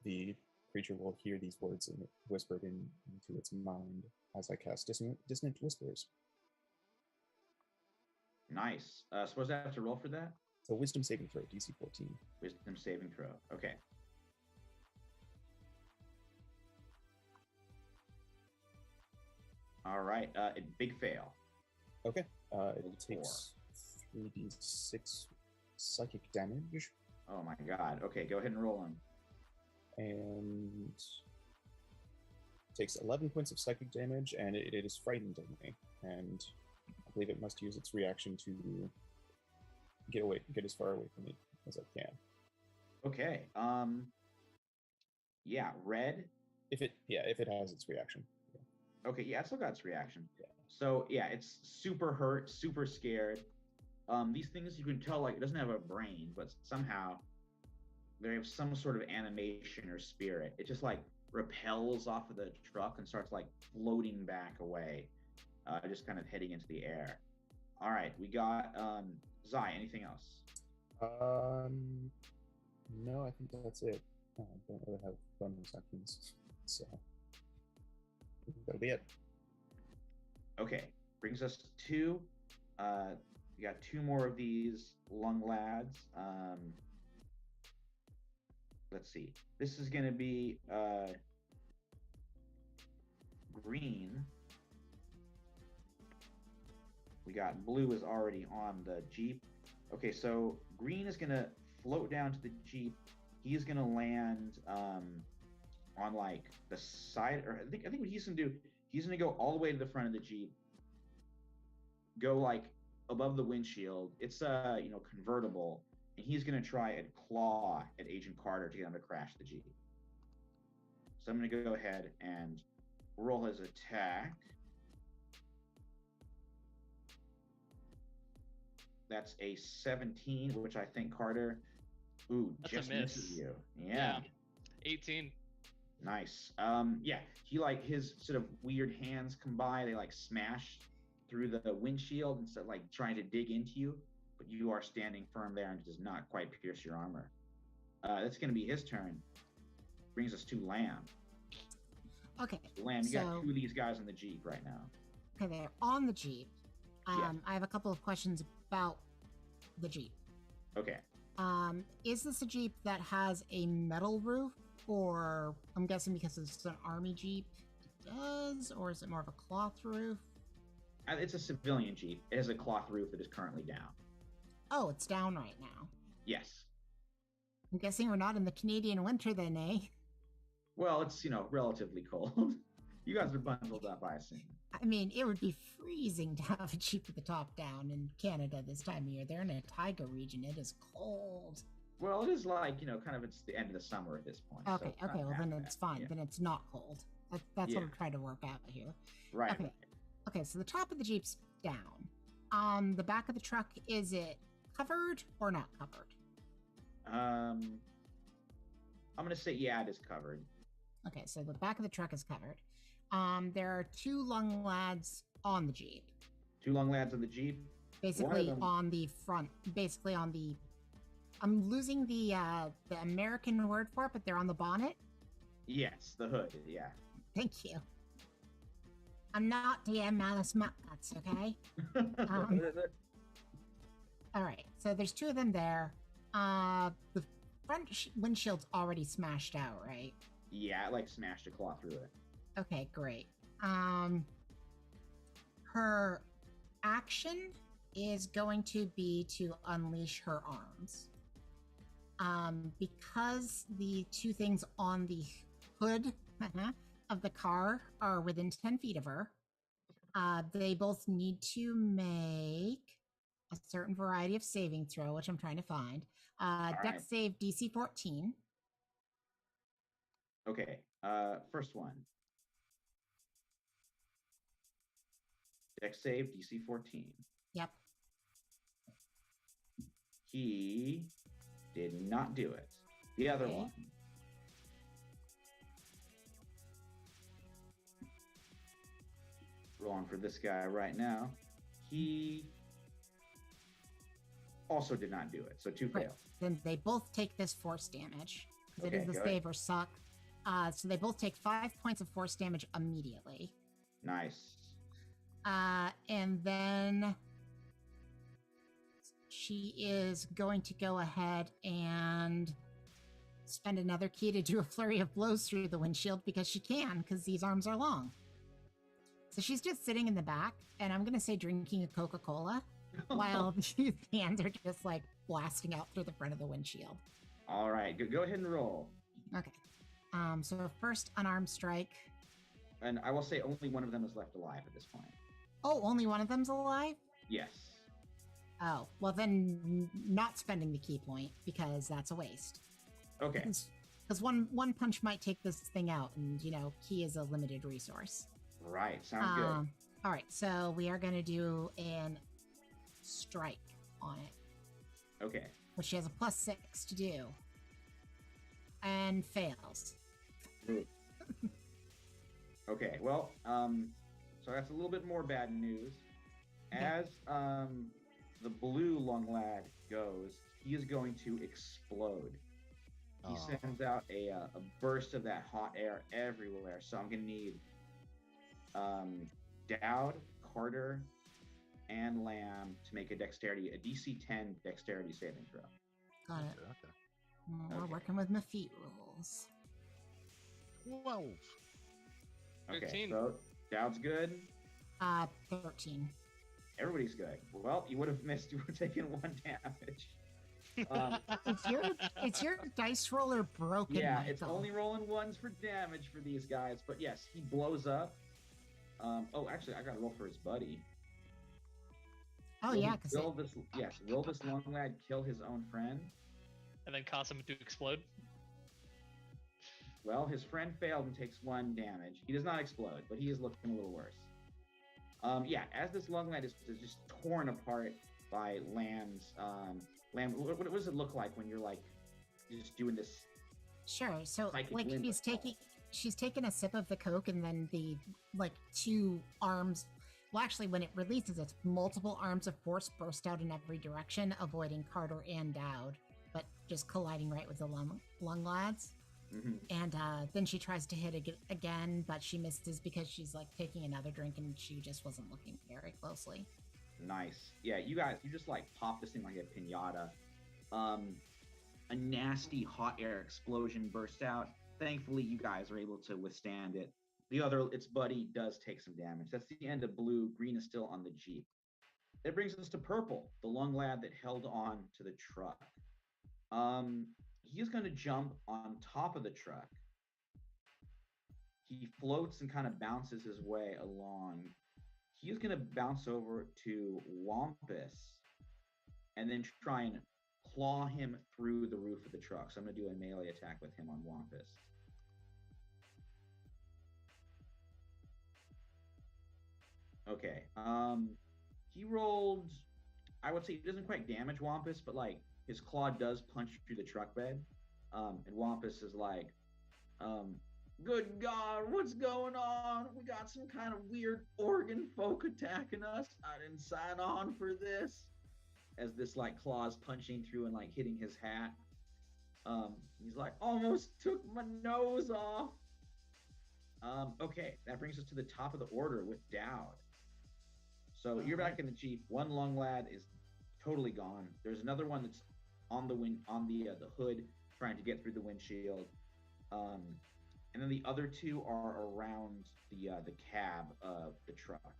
the creature will hear these words whispered into its mind as I cast Dissonant Whispers. Nice. Suppose I have to roll for that? So Wisdom saving throw, DC 14. Wisdom saving throw. Okay. All right. Big fail. Okay. It Rolled a takes 3d6 psychic damage, Oh my god. Okay, go ahead and roll them. and takes 11 points of psychic damage, and it is frightened of me. And I believe it must use its reaction to get as far away from me as I can. Okay. Yeah, red. If it has its reaction. Okay, yeah, it still got its reaction. Yeah. So yeah, it's super hurt, super scared. These things you can tell like it doesn't have a brain, but somehow they have some sort of animation or spirit. It just like repels off of the truck and starts like floating back away, just kind of heading into the air. All right, we got Zai. Anything else? No, I think that's it. I don't really have bonus actions, so that'll be it. Okay, brings us to we got 2 more of these lung lads. Let's see. This is going to be green. We got blue is already on the Jeep. Okay, so green is going to float down to the Jeep. He's going to land on like the side, or I think what he's going to do, he's going to go all the way to the front of the Jeep, go like above the windshield. It's convertible, and he's going to try and claw at Agent Carter to get him to crash the Jeep. So I'm going to go ahead and roll his attack. That's a 17, which I think Carter, That's just a miss. misses you. Yeah. 18. Nice. Yeah, he like his sort of weird hands come by, they like smash through the windshield instead of like trying to dig into you, but you are standing firm there and it does not quite pierce your armor. That's going to be his turn. Brings us to Lamb. Okay. Lamb, you got two of these guys on the Jeep right now. Okay, they're on the Jeep. Yes. I have a couple of questions about the Jeep. Okay. Is this a Jeep that has a metal roof? Or I'm guessing because it's an army Jeep, it does? Or is it more of a cloth roof? It's a civilian Jeep. It has a cloth roof that is currently down. Oh, it's down right now. Yes. I'm guessing we're not in the Canadian winter then, eh? Well, it's, relatively cold. You guys are bundled up, I assume. I mean, it would be freezing to have a Jeep with the top down in Canada this time of year. They're in a taiga region. It is cold. Well, it is like, kind of it's the end of the summer at this point. Okay, so well, then it's fine. Yeah. Then it's not cold. That's what I'm trying to work out here. Right. Okay. Okay, so the top of the Jeep's down. On the back of the truck, is it covered or not covered? I'm going to say, yeah, it is covered. Okay, so the back of the truck is covered. There are two lung lads on the Jeep. Two lung lads on the Jeep? Basically on the front. Basically on the... I'm losing the American word for it, but they're on the bonnet? Yes, the hood, yeah. Thank you. I'm not DM Malice Muttguts, okay? All right, so there's two of them there. The front windshield's already smashed out, right? Yeah, it smashed a claw through it. Okay, great. Her action is going to be to unleash her arms. Because the two things on the hood of the car are within 10 feet of her, they both need to make a certain variety of saving throw, which I'm trying to find. Dex save DC 14. Okay, first one. Dex save DC 14. Yep. He did not do it. The other one. Rolling for this guy right now. He also did not do it. So two failed. Then they both take this force damage. Because it is the good. save or suck. So they both take 5 points of force damage immediately. Nice. And then she is going to go ahead and spend another key to do a flurry of blows through the windshield because she can, because these arms are long. So she's just sitting in the back, and I'm going to say drinking a Coca-Cola while these hands are just blasting out through the front of the windshield. All right, go ahead and roll. Okay. So first unarmed strike. And I will say only one of them is left alive at this point. Oh, only one of them's alive? Yes. Oh, well then not spending the key point because that's a waste. Okay. Because one punch might take this thing out, and key is a limited resource. Right, sounds good. All right, so we are going to do an strike on it. Okay. Which she has a +6 to do. And fails. Okay, well, so that's a little bit more bad news. As the blue lung lad goes, he is going to explode. He sends out a burst of that hot air everywhere. So I'm going to need Dowd, Carter, and Lamb to make a DC 10 dexterity saving throw. Got it. Okay. We're working with my feet rules. 12. Okay, 13. so Dowd's good. 13. Everybody's good. Well, you would have missed. You would have taken 1 damage. It's your dice roller broken. Yeah, Michael. it's only rolling 1s for damage for these guys. But yes, he blows up. Actually, I got to roll for his buddy. Oh, yeah, because will this long lad kill his own friend? And then cause him to explode. Well, his friend failed and takes 1 damage. He does not explode, but he is looking a little worse. Yeah, as this lung lad is just torn apart by Lamb's. Lamb, what does it look like when you're like just doing this? Sure. So Psychic like limbo. she's taking a sip of the Coke, and then the like 2 arms. Well, actually, when it releases, it's multiple arms of force burst out in every direction, avoiding Carter and Dowd, but just colliding right with the lung lads. Mm-hmm. And then she tries to hit again, but she misses because she's like taking another drink and she just wasn't looking very closely. Nice. Yeah, you guys, you just like pop this thing like a pinata. A nasty hot air explosion bursts out. Thankfully, you guys are able to withstand it. Its buddy does take some damage. That's the end of blue. Green is still on the Jeep. That brings us to purple, the lung lad that held on to the truck. He's going to jump on top of the truck. He floats and kind of bounces his way along. He's going to bounce over to Wampus and then try and claw him through the roof of the truck. So I'm going to do a melee attack with him on Wampus. Okay. He rolled, I would say he doesn't quite damage Wampus, but like his claw does punch through the truck bed. And Wampus is like, good God, what's going on? We got some kind of weird organ folk attacking us. I didn't sign on for this. As this like claws punching through and like hitting his hat. He's like, almost took my nose off. Okay, that brings us to the top of the order with Dowd. So you're back in the Jeep. 1 lung lad is totally gone. There's another one that's on the hood, trying to get through the windshield. And then the other 2 are around the cab of the truck.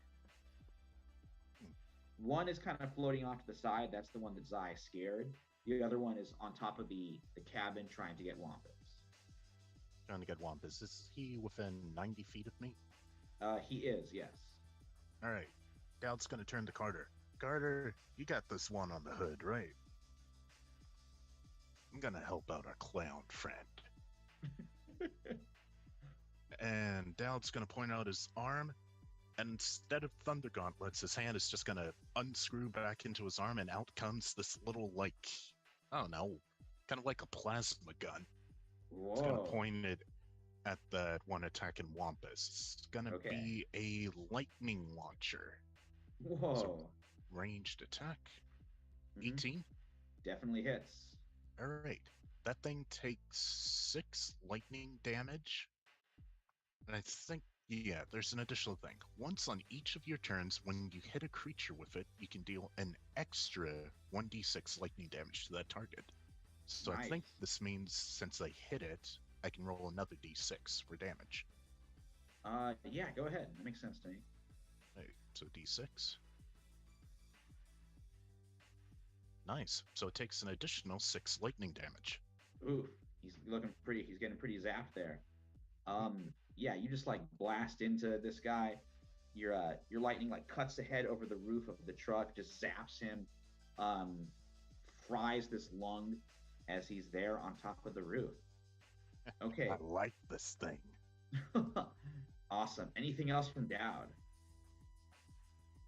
One is kind of floating off to the side. That's the one that Zai scared. The other one is on top of the cabin trying to get Wampus. Trying to get Wampus. Is he within 90 feet of me? He is, yes. All right. Dowd's going to turn to Carter. Carter, you got this one on the hood, right? I'm going to help out our clown friend. And Dowd's going to point out his arm, and instead of thunder gauntlets, his hand is just going to unscrew back into his arm, and out comes this little, like, I don't know, kind of like a plasma gun. Whoa. It's going to point it at the one attacking Wampus. It's going to be a lightning launcher. Whoa. So, ranged attack. 18? Definitely hits. All right. That thing takes 6 lightning damage. And I think, yeah, there's an additional thing. Once on each of your turns, when you hit a creature with it, you can deal an extra 1d6 lightning damage to that target. So Nice. I think this means since I hit it, I can roll another d6 for damage. Yeah, go ahead. That makes sense to me. Right, so d6. Nice. So it takes an additional 6 lightning damage. Ooh, he's getting pretty zapped there. Yeah, you just like blast into this guy. Your lightning like cuts ahead over the roof of the truck, just zaps him, fries this lung as he's there on top of the roof. Okay. I like this thing. Awesome. Anything else from Dowd?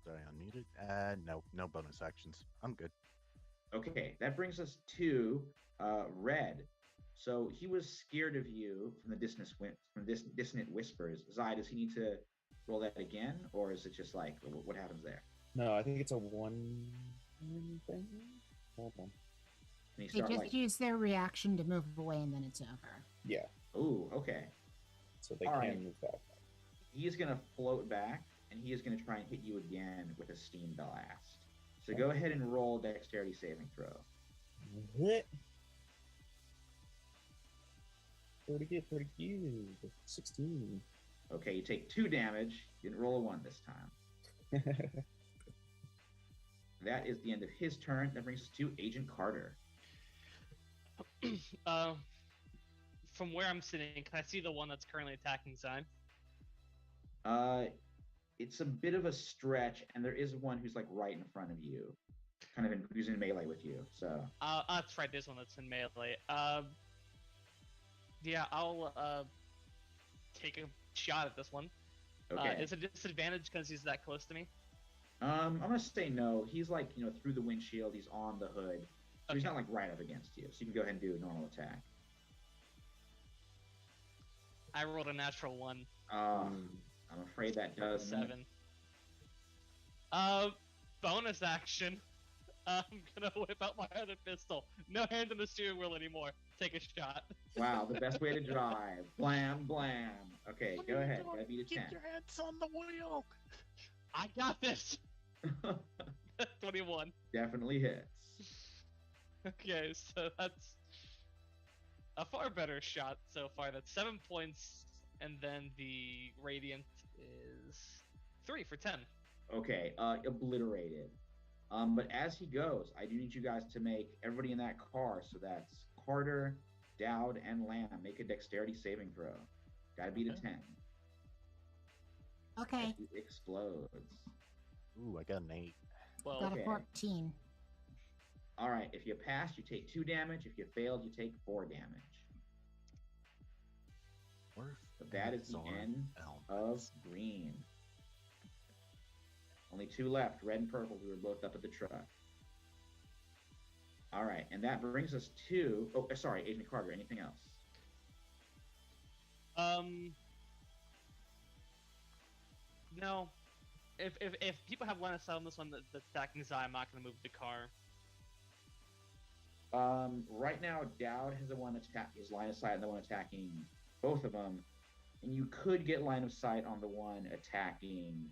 Did I unmute it? No bonus actions. I'm good. Okay, that brings us to Red. So he was scared of you from the dissonant whispers. Zai, does he need to roll that again, or is it just like what happens there? No, I think it's a 1 thing. Hold on. And They just use their reaction to move away, and then it's over. Yeah. Ooh, okay. So they All can right. move back. He is gonna float back, and he is gonna try and hit you again with a steam blast. So go ahead and roll dexterity saving throw. What? Pretty good. 16. Okay, you take 2 damage. You didn't roll a 1 this time. That is the end of his turn. That brings us to Agent Carter. From where I'm sitting, can I see the one that's currently attacking Zine? It's a bit of a stretch, and there is one who's like right in front of you, kind of who's in melee with you. So That's right. There's one that's in melee. Yeah, I'll take a shot at this one. Okay. It's a disadvantage because he's that close to me. I'm gonna say no. He's like, through the windshield. He's on the hood, so he's Okay. not like right up against you. So you can go ahead and do a normal attack. I rolled a natural 1. I'm afraid that does miss. 7. Bonus action. I'm gonna whip out my other pistol. No hand on the steering wheel anymore. Take a shot. Wow, the best way to drive. Blam, blam. Okay, go ahead. Gotta beat a 10. Get your hands on the wheel. I got this. 21. Definitely hits. Okay, so that's a far better shot so far. That's 7 points, and then the radiant is 3 for 10. Okay, obliterated. But as he goes, I do need you guys to make everybody in that car. So that's Carter, Dowd, and Lamb. Make a dexterity saving throw. Gotta beat a 10. Okay. It explodes. Ooh, I got an 8. Well, Got okay. a 14. All right, if you passed, you take 2 damage. If you failed, you take 4 damage. But that is the end of green. Only 2 left, red and purple, who were both up at the truck. All right, and that brings us to... Oh, sorry, Agent Carter, anything else? No. If people have line of sight on this one that's attacking Zai, I'm not gonna move the car. Right now, Dowd has his line of sight on the one attacking both of them, and you could get line of sight on the one attacking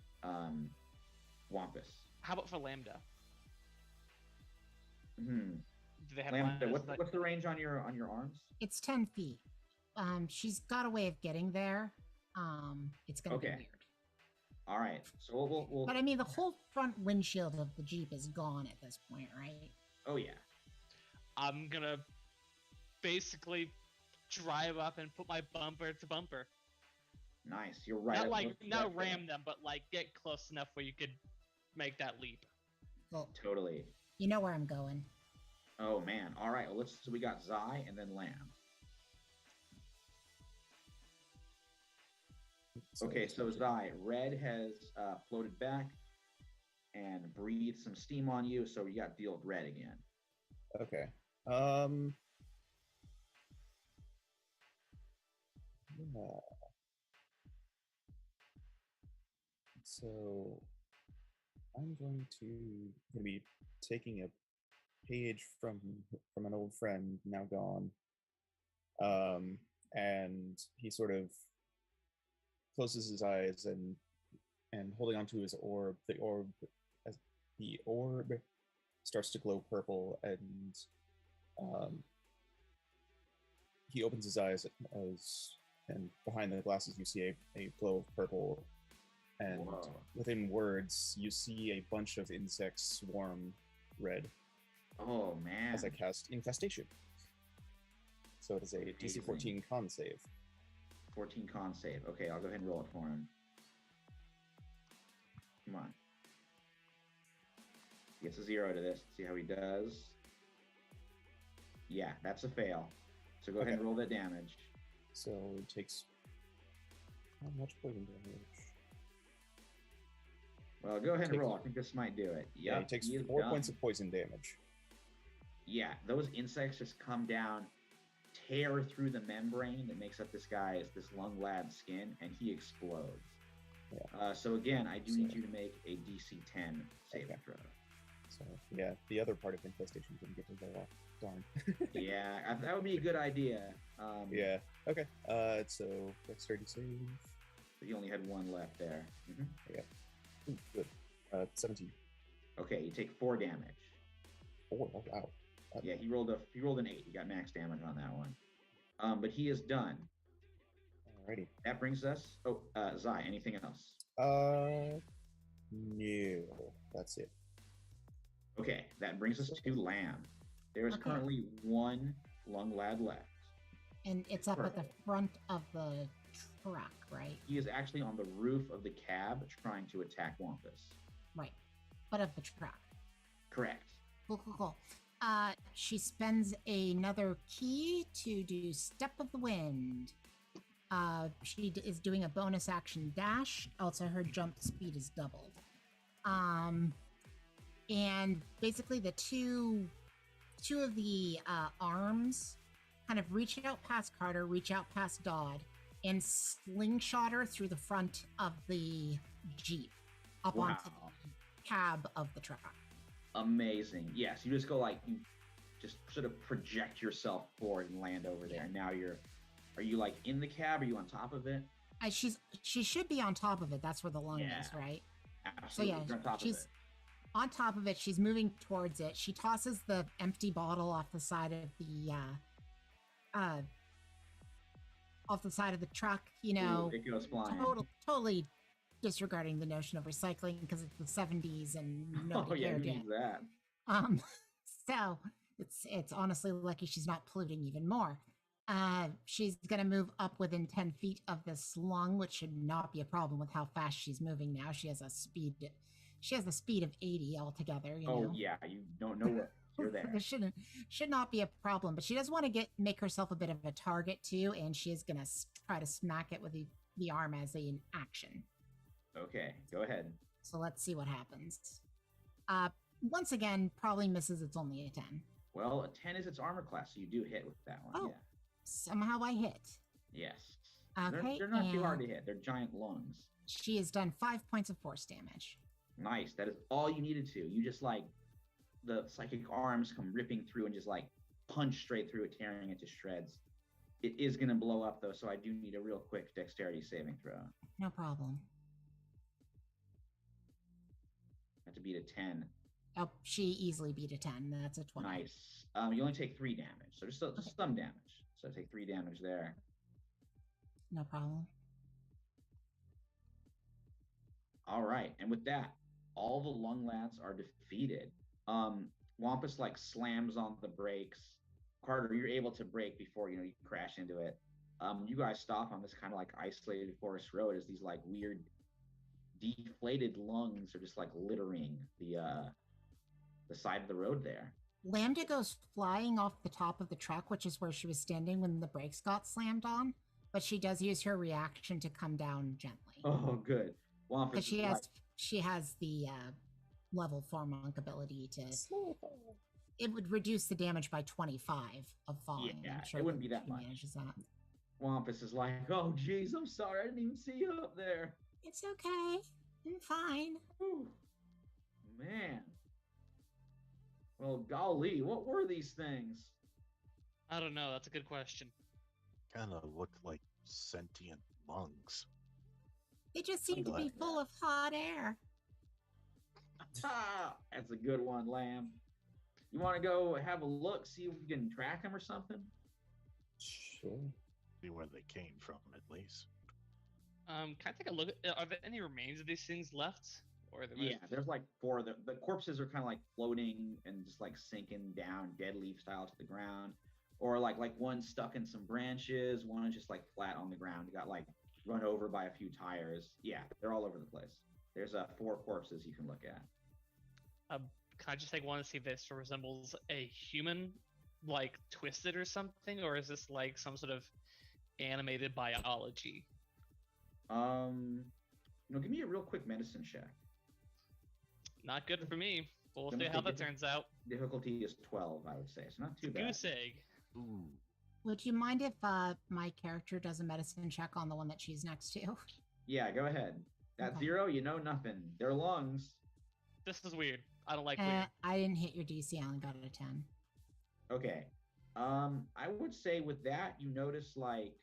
Wampus. How about for Lambda? Hmm. Do they have Lambda, line of sight? what's the range on your arms? It's 10 feet. She's got a way of getting there. It's gonna be Okay. weird. All right, so we'll But I mean, the whole front windshield of the Jeep is gone at this point, right? Oh yeah. I'm gonna basically drive up and put my bumper to bumper. Nice. You're right. Not up like close to not that thing. ram them, but like get close enough where you could make that leap. Well, Totally. you know where I'm going. Oh man. All right. Well, so we got Zai and then Lamb. Okay, so Zai, Red has floated back and breathed some steam on you, so you got to deal with Red again. Okay. Yeah. So I'm going to be taking a page from an old friend now gone. And he sort of closes his eyes and holding onto his orb, the orb starts to glow purple, and he opens his eyes and behind the glasses you see a glow of purple, and Whoa. within words you see a bunch of insects swarm red Oh man. as I cast infestation. So it is a DC Amazing. 14 con save. 14 con save. Okay, I'll go ahead and roll it for him. Come on. He gets a 0 to this. See how he does. Yeah, that's a fail. So go ahead and Okay. roll that damage. So it takes how much poison damage? Well, go ahead and Takes- roll. I think this might do it. Yeah, Yep, it takes he is 4 done. points of poison damage. Yeah, those insects just come down, tear through the membrane that makes up this lung lad skin, and he explodes. Yeah. So again, I do need So- you to make a DC 10 saving Okay. throw. So yeah, the other part of infestation didn't get to go off. Darn. Yeah, that would be a good idea. Yeah. Okay. So dexterity save. But you only had 1 left there. Mhm. Ooh, good. 17. Okay, you take 4 damage. Oh wow. Yeah, he rolled an 8. He got max damage on that one. But he is done. Alrighty. That brings us. Oh, Zai. Anything else? No, that's it. Okay, that brings us to Lamb. There is Okay. currently 1 lung lad left. And it's up at the Purple. front of the truck, right? He is actually on the roof of the cab trying to attack Wampus. Right. But of the truck. Correct. Cool. She spends another key to do Step of the Wind. She is doing a bonus action dash. Also, her jump speed is doubled. And basically the two of the arms kind of reach out past Carter, reach out past Dodd, and slingshot her through the front of the Jeep up onto the cab of the truck. Amazing. Yes, you just go like, you just sort of project yourself forward and land over there. And now are you like in the cab? Are you on top of it? She should be on top of it. That's where the lung is, right? Absolutely. So on top she's of it. On top of it. She's moving towards it. She tosses the empty bottle off the side of the truck. You know, Ooh, it goes flying. Totally disregarding the notion of recycling because it's the 70s and nobody who cared needs yet. that? So it's honestly lucky she's not polluting even more. She's gonna move up within 10 feet of this lung, which should not be a problem with how fast she's moving now. She has the speed of 80 altogether. You know? Yeah, you don't know what you're there. This should not be a problem, but she does want to make herself a bit of a target too, and she is gonna try to smack it with the arm as an action. Okay, go ahead. So let's see what happens. Once again, probably misses. It's only a 10. Well, a 10 is its armor class, so you do hit with that one. Oh, yeah. Somehow I hit. Yes. Okay, they're not too hard to hit. They're giant lungs. She has done 5 points of force damage. Nice. That is all you needed to. You just like the psychic arms come ripping through and just like punch straight through it, tearing it to shreds. It is going to blow up though, so I do need a real quick dexterity saving throw. No problem. Have to beat a 10. Oh, she easily beat a 10. That's a 20. Nice. You only take 3 damage, so just some damage. So I take 3 damage there. No problem. All right, and with that, all the lung lads are defeated. Wampus like slams on the brakes. Carter, you're able to brake before you crash into it. You guys stop on this kind of like isolated forest road as these like weird deflated lungs are just like littering the side of the road there. Lambda goes flying off the top of the truck, which is where she was standing when the brakes got slammed on, but she does use her reaction to come down gently. Oh, good. Because she has the level 4 monk ability to. It would reduce the damage by 25 of falling. Yeah, I'm sure it wouldn't be that much. Manages that. Wampus is like, oh, geez, I'm sorry. I didn't even see you up there. It's okay. I'm fine. Whew. Man. Well, golly, what were these things? I don't know. That's a good question. Kind of look like sentient lungs. They just seem to be full of hot air. That's a good one, Lamb. You want to go have a look, see if we can track them or something? Sure. See where they came from, at least. Can I take a look at? Are there any remains of these things left? Or Yeah, there's like 4. The corpses are kind of like floating and just like sinking down, dead leaf style to the ground, or like one stuck in some branches. One is just like flat on the ground. You got like run over by a few tires. Yeah, they're all over the place. There's 4 corpses you can look at. Can I just take one to see if this resembles a human, like twisted or something, or is this like some sort of animated biology? Give me a real quick medicine check. Not good for me. We'll see how that turns out. Difficulty is 12, I would say. So not too bad. Goose egg. Ooh. Would you mind if my character does a medicine check on the one that she's next to? Yeah, go ahead. That Okay. 0, you know nothing. They're lungs. This is weird. I don't like weird. I didn't hit your DC. I only got it a 10. Okay. I would say with that, you notice like,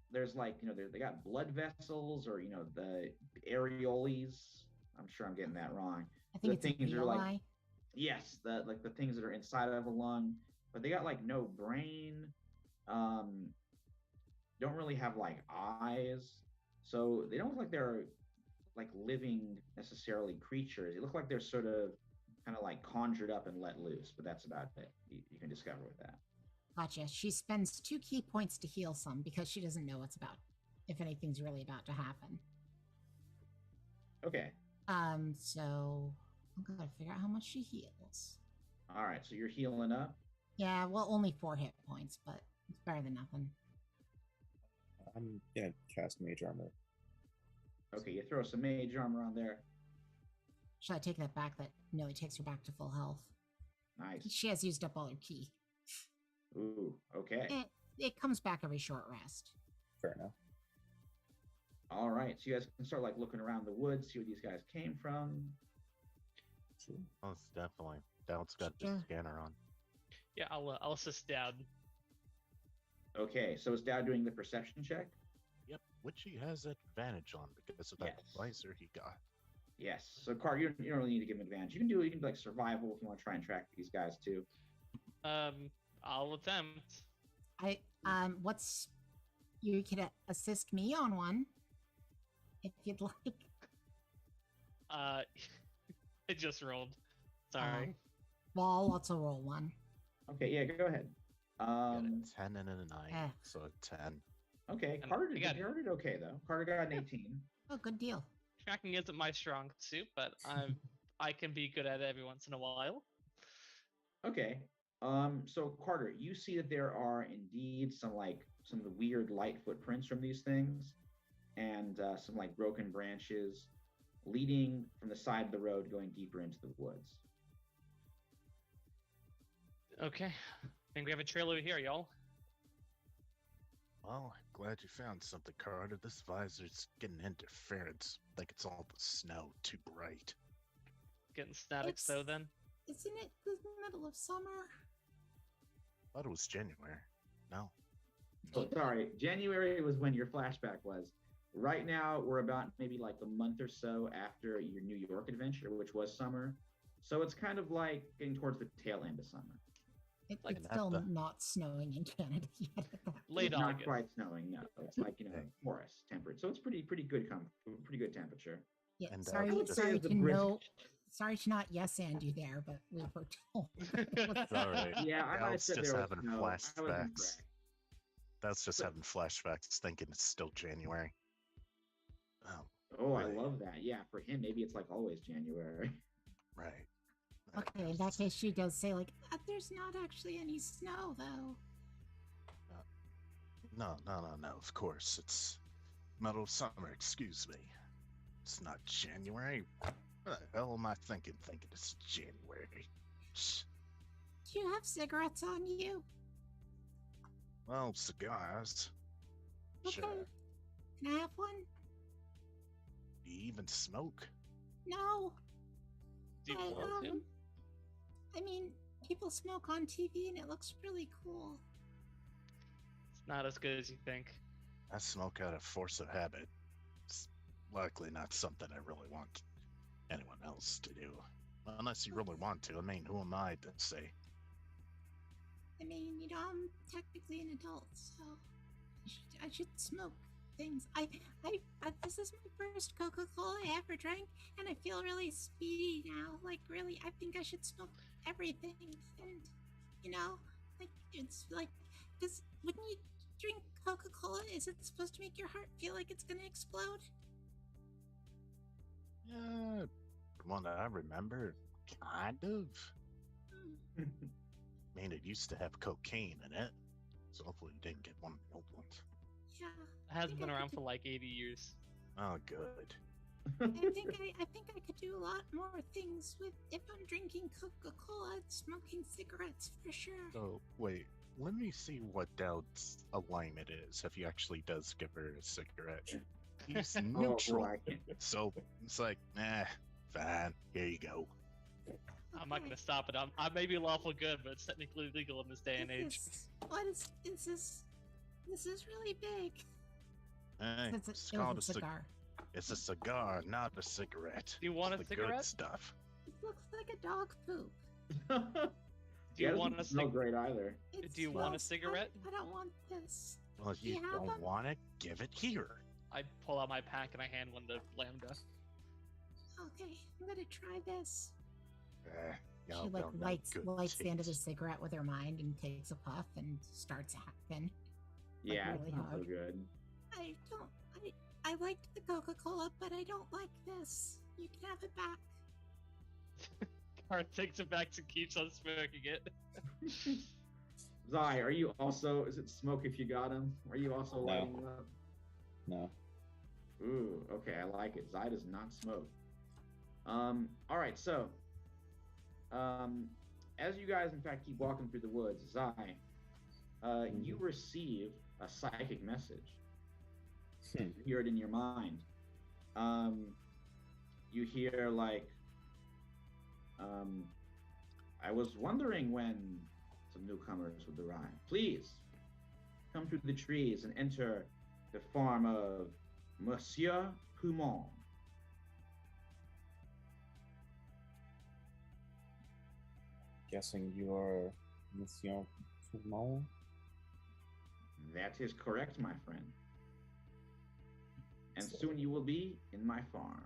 there's like, they got blood vessels or, the areoles. I'm sure I'm getting that wrong. I think The it's things a are like, VLI. yes, the things that are inside of a lung, but they got like no brain. Don't really have like eyes. So they don't look like they're like living necessarily creatures. They look like they're sort of kind of like conjured up and let loose, but that's about it. You can discover with that. Gotcha. She spends 2 key points to heal some because she doesn't know if anything's really about to happen. Okay. So I'm gonna gotta figure out how much she heals. All right, so you're healing up. Yeah, well, only 4 hit points, but it's better than nothing. I'm gonna cast Mage Armor. Okay, you throw some mage armor on there. Should I take that back? That nearly takes her back to full health. Nice. She has used up all her ki. Ooh, okay. It comes back every short rest. Fair enough. All right, so you guys can start like looking around the woods, see where these guys came from. Sure. Most definitely. Dowd's got the Sure. scanner on. Yeah, I'll assist Dad. Okay, so is Dad doing the perception check? Yep, which he has advantage on because of that Yes. visor he got. Yes. So Carter, you don't really need to give him advantage. You can do like survival if you want to try and track these guys too. I'll attempt. What's you could assist me on one if you'd like. I just rolled. Sorry. Well, I'll also roll one. Okay, yeah, go ahead. Got a 10 and a 9, eh. so a 10. Okay, And Carter I got it. did okay though. Carter got an 18. Oh, good deal. Tracking isn't my strong suit, but I can be good at it every once in a while. Okay. So Carter, you see that there are indeed some of the weird light footprints from these things, and some like broken branches leading from the side of the road going deeper into the woods. Okay. Think we have a trail over here, y'all. Well, glad you found something, Carter. This visor's getting interference. Like it's all the snow, too bright. Getting static though then. Isn't it the middle of summer? Thought it was January. No. So sorry, January was when your flashback was. Right now, we're about maybe like a month or so after your New York adventure, which was summer. So it's kind of like getting towards the tail end of summer. Like It's at still the- not snowing in Canada yet. Late It's not August. quite snowing, no. It's like forest temperate. So it's pretty good temperature. Yeah, And, sorry, I would say sorry it's a to brisk- know, sorry to not yes and you there, but we were told. It's all right. Yeah, I might have Dowd's said just there was having snow. I was flashbacks. incorrect. That's just But- having flashbacks, thinking it's still January. Oh, Oh, I Right. love that. Yeah, for him, maybe it's like always January. right. Okay, in that case, she does say like, "There's not actually any snow though." No. Of course, it's middle of summer. Excuse me. It's not January. What the hell am I thinking? Thinking it's January. Shh. Do you have cigarettes on you? Well, cigars. Okay. Sure. Can I have one? Do you even smoke? No. Do you I, want to? I mean, people smoke on TV and it looks really cool. It's not as good as you think. I smoke out of force of habit. It's likely not something I really want anyone else to do. Unless you really want to. I mean, who am I to say? I mean, I'm technically an adult, so I should smoke things. This is my first Coca-Cola I ever drank, and I feel really speedy now. Like, really, I think I should smoke everything. And, like, it's like, when you drink Coca-Cola, is it supposed to make your heart feel like it's gonna explode? Yeah, one that I remember, kind of. Hmm. I mean, it used to have cocaine in it, so hopefully you didn't get one of the old ones. Yeah. It hasn't been around for like 80 years. Oh, good. I think I could do a lot more things with if I'm drinking Coca-Cola and smoking cigarettes for sure. So, wait, let me see what Dowd's alignment is, if he actually does give her a cigarette. He's Oh, neutral, boy, I can't. so it's like, fine, here you go. I'm not gonna stop it. I may be lawful good, but it's technically legal in this day and age. What is this? This is really big. Hey, It's it's it called was a a cigar. cigar. It's a cigar, not a cigarette. Do you want a It's the cigarette? Good stuff. It looks like a dog poop. Do you want a smell cig- great either? It Do you want a smells- cigarette? I don't want this. Well, if Do you you have don't them? want it, give it here. I pull out my pack and I hand one to Lambda. Okay, I'm gonna try this. Y'all She like don't know lights good the end of the taste. cigarette with her mind and takes a puff and starts hacking. Yeah, really it's not so hard. good. I liked the Coca-Cola, but I don't like this. You can have it back. Heart takes it back to keeps on smoking it. Zai, are you also? Is it smoke if you got him? Are you also No. lighting him up? No. Ooh, okay, I like it. Zai does not smoke. All right, so, as you guys, in fact, keep walking through the woods, Zai, you receive a psychic message. You hear it in your mind. You hear like, I was wondering when some newcomers would arrive. Please come through the trees and enter the farm of Monsieur Poumon. Guessing you are Monsieur Poumon? That is correct, my friend. And soon you will be in my farm.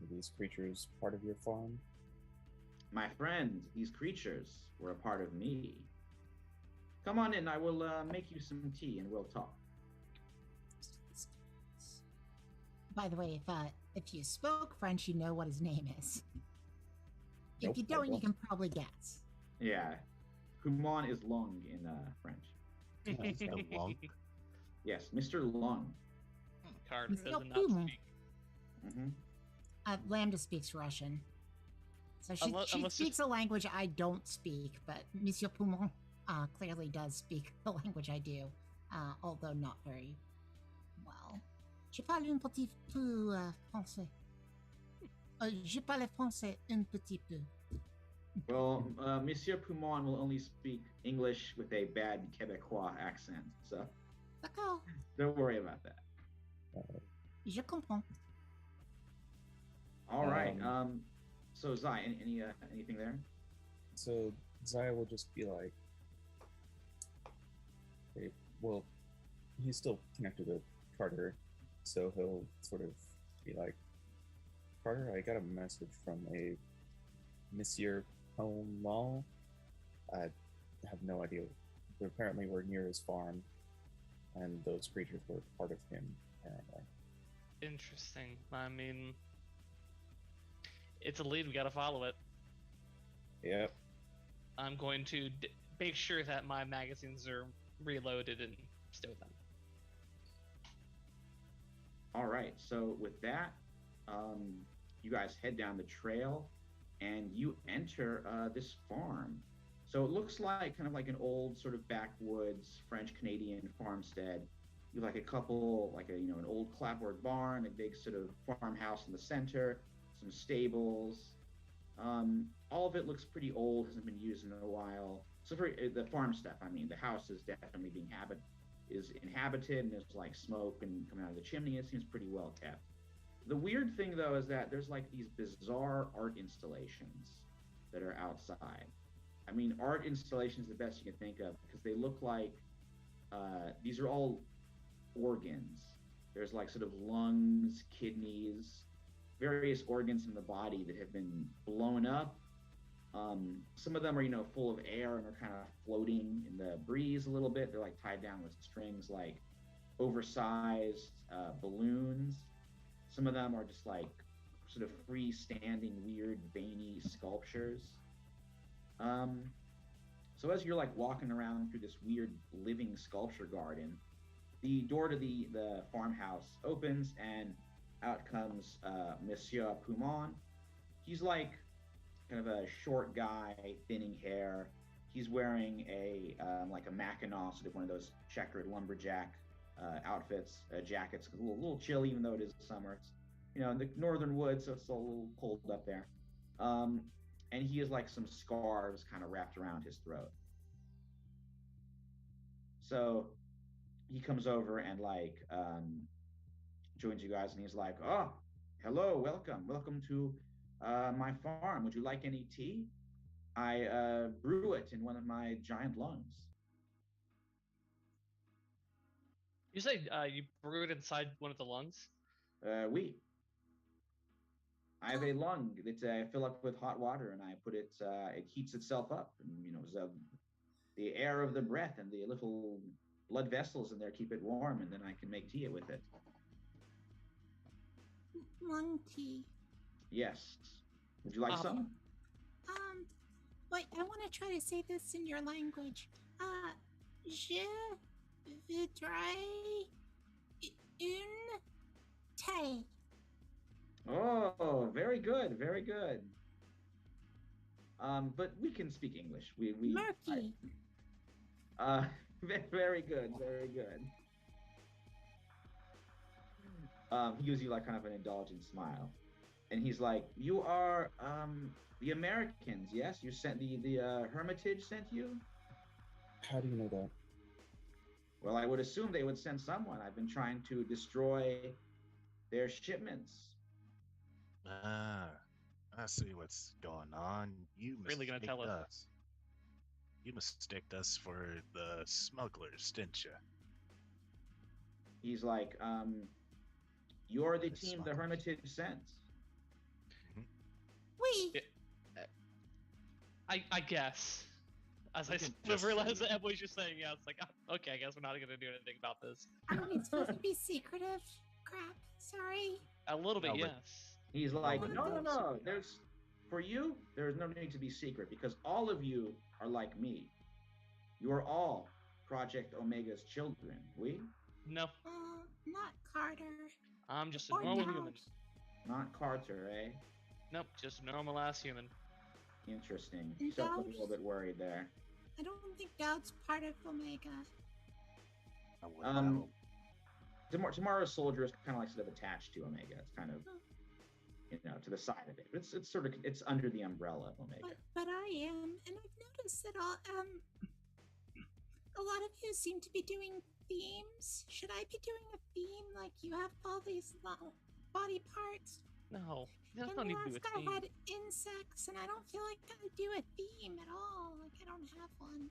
Are these creatures part of your farm? My friend, these creatures were a part of me. Come on in, I will make you some tea and we'll talk. By the way, if you spoke French, you know what his name is. Nope, if you I don't, you don't. can probably guess. Yeah, Poumon is Lung in French. And long. Yes, Mr. Lung. Carter Monsieur does not Poumon. speak. Mm-hmm. Lambda speaks Russian. So she Unless you- speaks a language I don't speak, but Monsieur Poumon clearly does speak the language I do, although not very well. Je parle un petit peu français. Je parle français un petit peu. Well, Monsieur Poumon will only speak English with a bad Quebecois accent, so D'accord. don't worry about that. Je comprends. All right. So Zai, anything there? So Zaya will just be like, hey, well, he's still connected to Carter, so he'll sort of be like, Carter, I got a message from a Monsieur Poumon. I have no idea, but apparently we're near his farm, and those creatures were part of him, apparently. Interesting. I mean, it's a lead. We gotta follow it. Yep. I'm going to make sure that my magazines are reloaded and stow them. All right. So with that, you guys head down the trail, and you enter this farm. So it looks like kind of like an old sort of backwoods French Canadian farmstead. You have like a couple, like an old clapboard barn, a big sort of farmhouse in the center, some stables. All of it looks pretty old, hasn't been used in a while. So for the farm stuff, I mean, the house is definitely inhabited, and there's like smoke and coming out of the chimney. It seems pretty well kept. The weird thing though is that there's like these bizarre art installations that are outside. I mean, art installations the best you can think of, because they look like these are all organs. There's like sort of lungs, kidneys, various organs in the body that have been blown up. Some of them are, full of air and are kind of floating in the breeze a little bit. They're like tied down with strings, like oversized balloons. Some of them are just like sort of freestanding, weird, veiny sculptures. So as you're like walking around through this weird living sculpture garden, the door to the farmhouse opens, and out comes Monsieur Poumon. He's like kind of a short guy, thinning hair. He's wearing a like a Mackinaw, sort of one of those checkered lumberjack outfits, jackets. A little chilly, even though it is summer. It's in the northern woods, so it's a little cold up there. And he has like some scarves kind of wrapped around his throat. So he comes over and like joins you guys, and he's like, "Oh, hello, welcome to my farm. Would you like any tea? I brew it in one of my giant lungs." You say you brew it inside one of the lungs? Oui. I have a lung that I fill up with hot water, and I put it. It heats itself up, and the air of the breath and the little blood vessels in there keep it warm, and then I can make tea with it. Lung tea. Yes. Would you like some? Wait, I want to try to say this in your language. Je voudrais une thé. Oh, very good, very good. But we can speak English. Murky. Very good, very good. He gives you like kind of an indulgent smile, and he's like, "You are the Americans, yes? You sent the Hermitage sent you? How do you know that? Well, I would assume they would send someone. I've been trying to destroy their shipments." Ah, I see what's going on. You Really gonna tell us? us. You mistook us for the smugglers, didn't you? He's like, "You're the The team the smugglers. Hermitage sent." We. I guess. As I We can just realize say- that Emily's just saying, yeah, it's like, okay, I guess we're not gonna do anything about this. Are we supposed to be secretive? Crap. Sorry. A little bit, No, but- yes. He's like, but "No, no, those- no. For you, there's no need to be secret because all of you are like me. You are all Project Omega's children. We? No, Not Carter. I'm just a Or normal Dowd. human. Not Carter, eh? Nope, just a normal ass human. Interesting. And So I'm a Dowd? little bit worried there. I don't think Dowd's part of Omega. I would Um, know. Tomorrow's Soldier is kind of like sort of attached to Omega. It's kind of, to the side of it. It's sort of it's under the umbrella of Omega. But I am, and I've noticed that a lot of you seem to be doing themes. Should I be doing a theme like you have all these body parts? No, that's And not the even do last with guy theme. had insects, and I don't feel like I do a theme at all. Like I don't have one.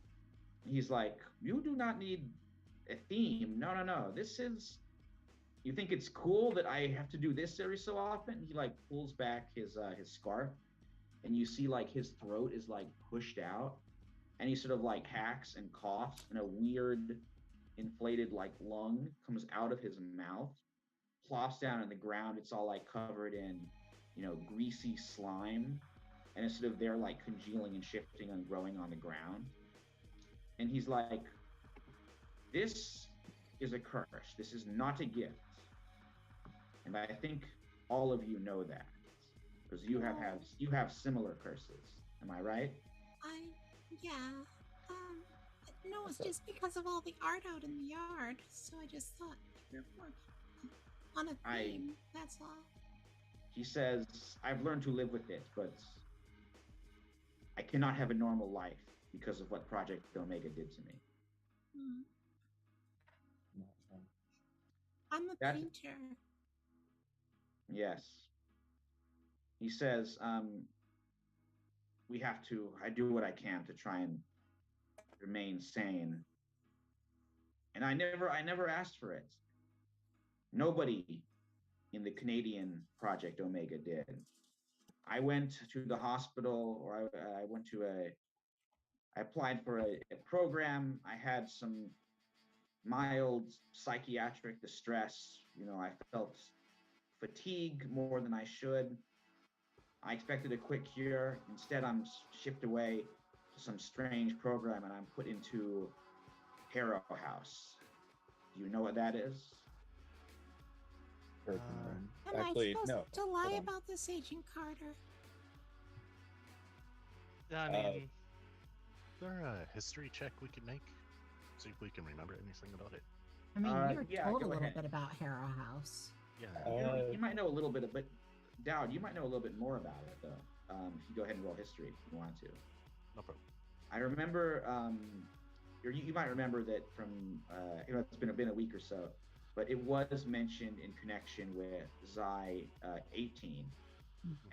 He's like, "You do not need a theme. No, no, no. This is. You think it's cool that I have to do this every so often?" He like pulls back his scarf, and you see like his throat is like pushed out, and he sort of like hacks and coughs, and a weird inflated like lung comes out of his mouth, plops down on the ground. It's all like covered in, greasy slime, and it's sort of there like congealing and shifting and growing on the ground. And he's like, "This is a curse. This is not a gift." And I think all of you know that because you have similar curses. Am I right? Yeah. No, it's just because of all the art out in the yard. So I just thought you're more on a theme. That's all. He says, "I've learned to live with it, but I cannot have a normal life because of what Project Omega did to me." Hmm. No, no. I'm a That's- painter. Yes. He says, I do what I can to try and remain sane. And I never asked for it. Nobody in the Canadian Project Omega did. I went to the hospital, or I applied for a program. I had some mild psychiatric distress. I felt fatigue more than I should. I expected a quick cure. Instead, I'm shipped away to some strange program and I'm put into Harrow House. Do you know what that is? Heard the name. Am Actually, I supposed no. to lie hold on. about this, Agent Carter? I mean, Is there a history check we can make? See if we can remember anything about it. I mean, we were yeah, told go a little ahead. bit about Harrow House. Yeah. You might know a little bit, but Dowd, you might know a little bit more about it, though. If you go ahead and roll history if you want to. No problem. I remember, you might remember that from, it's been a week or so, but it was mentioned in connection with Xi 18.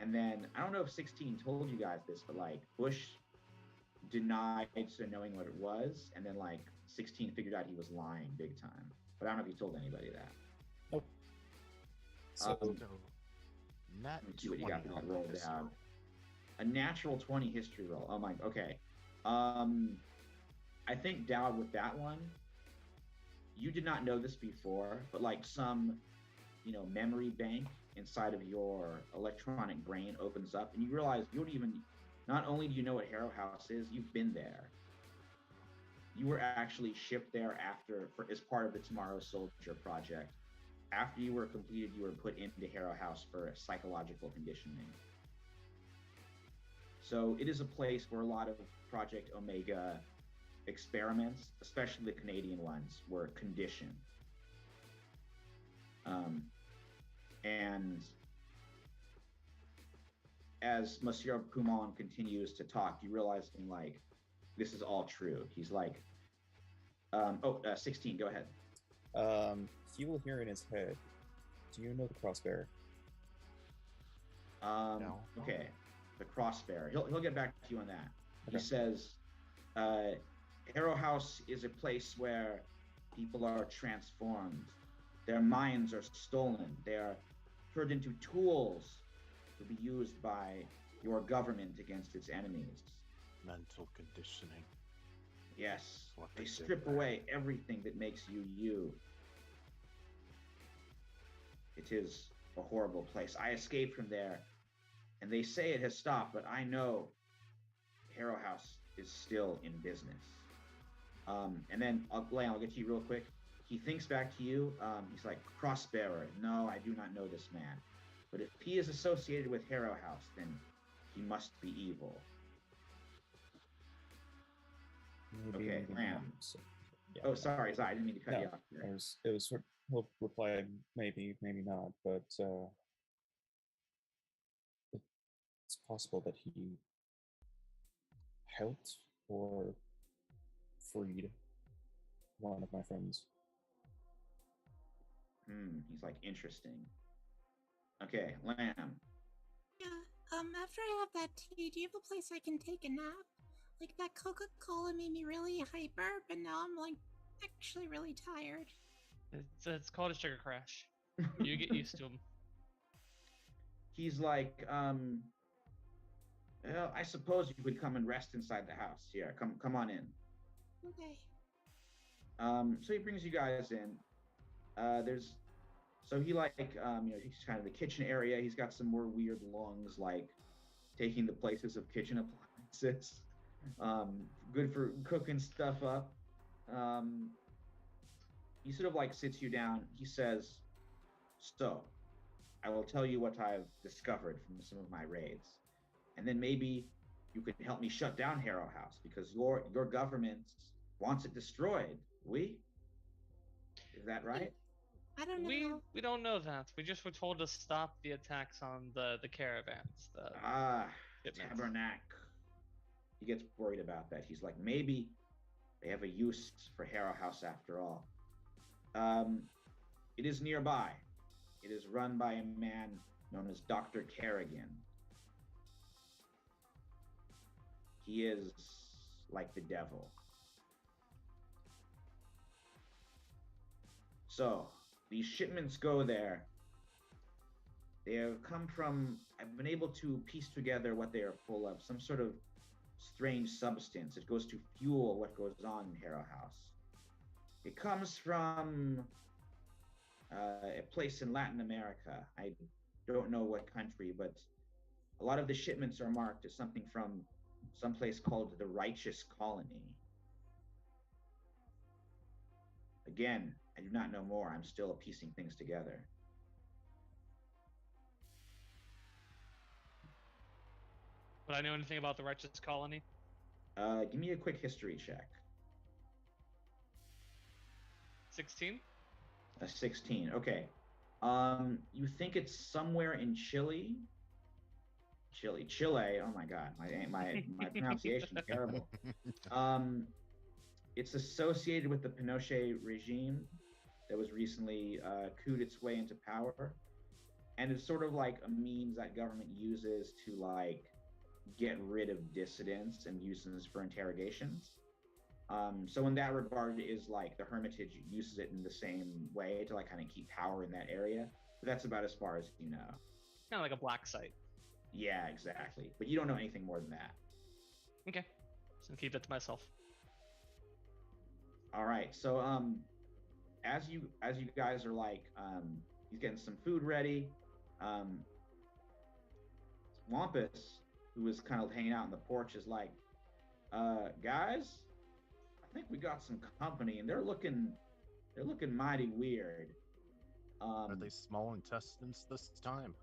And then, I don't know if 16 told you guys this, but like Bush denied sort of knowing what it was, and then like 16 figured out he was lying big time. But I don't know if he told anybody that. Nope. So, Um, So, not Let me see what you got 20 on rolled this down. roll. A natural 20 history roll. Oh my, okay. I think Dowd with that one, you did not know this before, but like some, memory bank inside of your electronic brain opens up, and you realize you don't even. Not only do you know what Harrow House is, you've been there. You were actually shipped there as part of the Tomorrow Soldier project. After you were completed, you were put into Harrow House for psychological conditioning. So it is a place where a lot of Project Omega experiments, especially the Canadian ones, were conditioned. And as Monsieur Poumon continues to talk, you realize like this is all true. He's like, 16, go ahead. He will hear in his head, do you know the crossbearer? No. Okay, the crossbearer. He'll get back to you on that. Okay. He says, Harrow House is a place where people are transformed. Their minds are stolen. They are turned into tools to be used by your government against its enemies. Mental conditioning. Yes, What they they did strip there. away everything that makes you you. It is a horrible place. I escaped from there, and they say it has stopped, but I know Harrow House is still in business. And then Leon, I'll get to you real quick. He thinks back to you. He's like, Crossbearer. No, I do not know this man. But if he is associated with Harrow House, then he must be evil. Maybe, Okay, maybe Ram. not. So, yeah, Oh, sorry, I didn't mean to cut No, you off there. it was sort of, he'll reply maybe, maybe not, but it's possible that he helped or freed one of my friends. He's like, interesting. Okay, Lamb. Yeah, after I have that tea, do you have a place I can take a nap? Like, that Coca-Cola made me really hyper, but now I'm, like, actually really tired. It's called a sugar crash. You get used to them. He's like, well, I suppose you could come and rest inside the house. Here, come on in. Okay. So he brings you guys in. He he's kind of the kitchen area. He's got some more weird lungs, like taking the places of kitchen appliances. Good for cooking stuff up. He sort of like sits you down. He says, so I will tell you what I've discovered from some of my raids. And then maybe you could help me shut down Harrow House because your government wants it destroyed. Is that right? I don't know. We don't know that. We just were told to stop the attacks on the caravans. Shipments. Tabernacle. He gets worried about that. He's like, maybe they have a use for Harrow House after all. It is nearby. It is run by a man known as Dr. Kerrigan. He is like the devil. So, these shipments go there. They have come from, I've been able to piece together what they are full of, some sort of strange substance. It goes to fuel what goes on in Harrow House. It comes from a place in Latin America. I don't know what country, but a lot of the shipments are marked as something from some place called the Righteous Colony. Again, I do not know more. I'm still piecing things together. Would I know anything about the Righteous Colony? Give me a quick history check. 16? A 16. Okay. You think it's somewhere in Chile? Chile. Oh my God, my pronunciation is terrible. It's associated with the Pinochet regime that was recently couped its way into power, and it's sort of like a means that government uses to like get rid of dissidents and uses for interrogations. So in that regard, it is like the Hermitage uses it in the same way to like kind of keep power in that area. But that's about as far as you know. Kind of like a black site. Yeah, exactly. But you don't know anything more than that. Okay. So keep that to myself. All right. So as you guys are like he's getting some food ready, Wampus, who was kind of hanging out on the porch, is like, guys, I think we got some company, and they're looking mighty weird. Are they small intestines this time?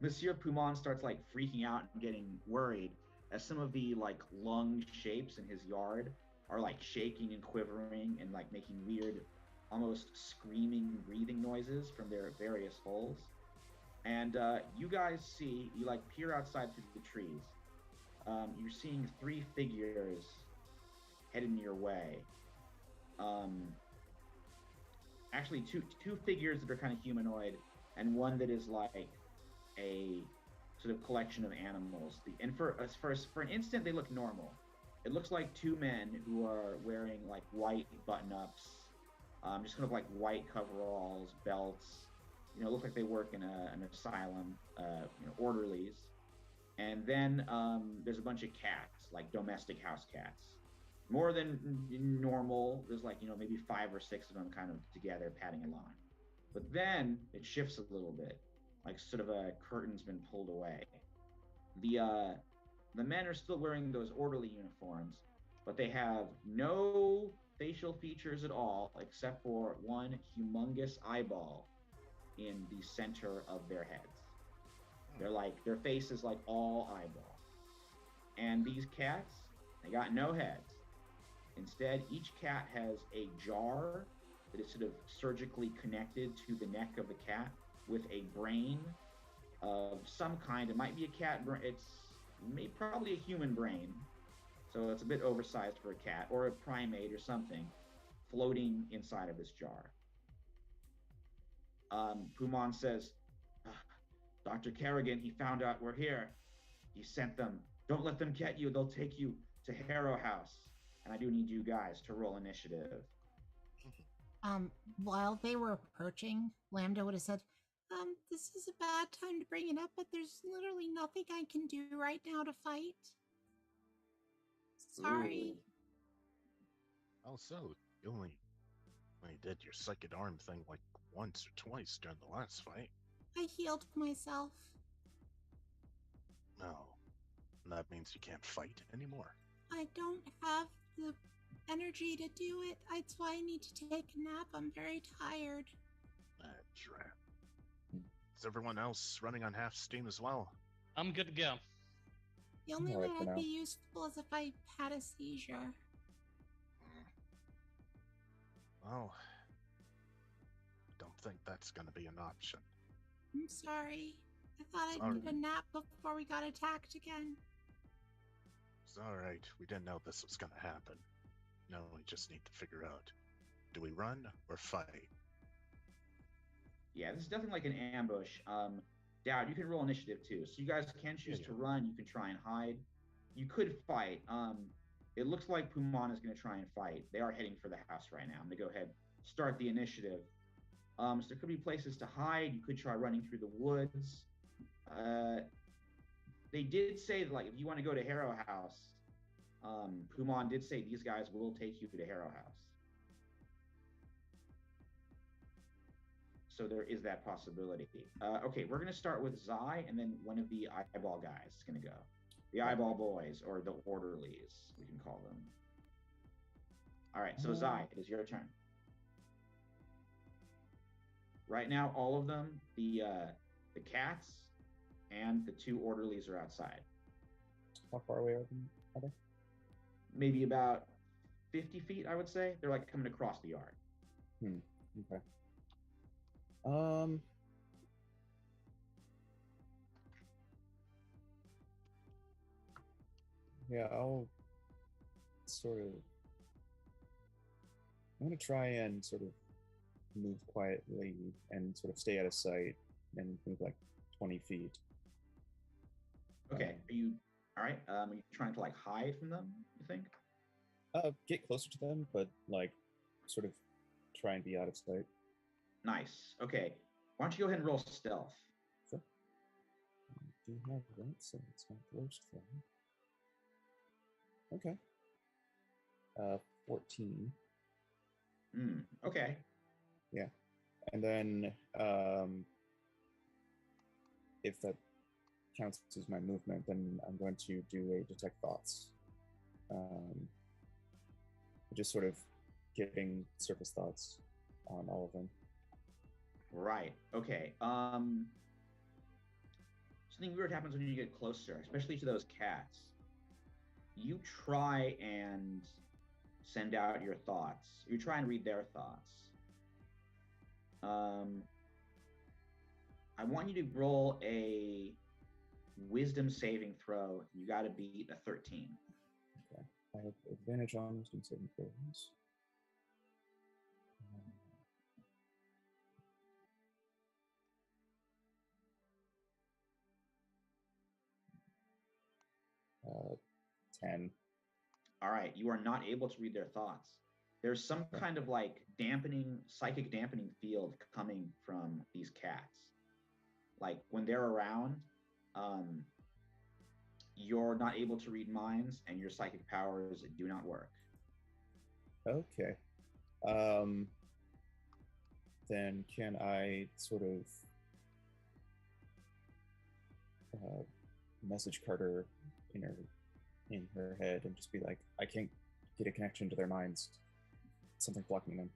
Monsieur Poumon starts like freaking out and getting worried as some of the like lung shapes in his yard are like shaking and quivering and like making weird, almost screaming breathing noises from their various holes. And you guys see, you like peer outside through the trees. You're seeing three figures heading your way. Actually, two figures that are kind of humanoid, and one that is like a sort of collection of animals. And for an instant, they look normal. It looks like two men who are wearing like white button-ups, just kind of like white coveralls, belts. You know, look like they work in an asylum. Orderlies. And then there's a bunch of cats, like domestic house cats. More than normal. There's like, maybe 5 or 6 of them kind of together padding along. But then it shifts a little bit, like sort of a curtain's been pulled away. The men are still wearing those orderly uniforms, but they have no facial features at all except for one humongous eyeball in the center of their heads. They're like, their face is like all eyeball. And these cats, they got no heads. Instead, each cat has a jar that is sort of surgically connected to the neck of the cat with a brain of some kind. It might be a cat brain. It's probably a human brain. So it's a bit oversized for a cat or a primate or something floating inside of this jar. Poumon says, Dr. Kerrigan, he found out we're here. He sent them. Don't let them get you. They'll take you to Harrow House. And I do need you guys to roll initiative. While they were approaching, Lambda would have said, this is a bad time to bring it up, but there's literally nothing I can do right now to fight. Sorry. Ooh. Oh, so you only did your second arm thing like once or twice during the last fight. I healed myself. No. That means you can't fight anymore. I don't have the energy to do it. That's why I need to take a nap. I'm very tired. That's right. Is everyone else running on half steam as well? I'm good to go. The only All way right for I'd now. be useful is if I had a seizure. Well, I don't think that's going to be an option. I'm sorry. I thought I'd get a nap before we got attacked again. It's alright. We didn't know this was going to happen. Now we just need to figure out, do we run or fight? Yeah, this is definitely like an ambush. Dad, you can roll initiative too. So you guys can choose to run. You can try and hide. You could fight. It looks like Poumon is going to try and fight. They are heading for the house right now. I'm going to go ahead start the initiative. So there could be places to hide. You could try running through the woods. They did say that, like, if you want to go to Harrow House, Poumon did say these guys will take you to Harrow House. So there is that possibility. Okay, we're going to start with Zai, and then one of the eyeball guys is going to go. The eyeball boys, or the orderlies, we can call them. All right, so Zai, it is your turn. Right now, all of them, the cats and the 2 orderlies are outside. How far away are they? Maybe about 50 feet, I would say. They're like coming across the yard. Okay. Yeah, I'll sort of. I'm gonna try and sort of move quietly and sort of stay out of sight and move like 20 feet. Okay. Are you all right? Are you trying to like hide from them, you think? Get closer to them, but like sort of try and be out of sight. Nice. Okay. Why don't you go ahead and roll stealth? Sure. I do have that, so it's not the worst thing. Okay. 14. Okay. Yeah. And then if that counts as my movement, then I'm going to do a detect thoughts. Just sort of getting surface thoughts on all of them. Right. Okay. Something weird happens when you get closer, especially to those cats. You try and send out your thoughts. You try and read their thoughts. I want you to roll a wisdom saving throw. You got to beat a 13. Okay. I have advantage on wisdom saving throws. Uh, 10. All right, you are not able to read their thoughts. There's some kind of like psychic dampening field coming from these cats. Like when they're around, you're not able to read minds and your psychic powers do not work. Okay. Then can I sort of message Carter in her head and just be like, I can't get a connection to their minds. Something blocking them.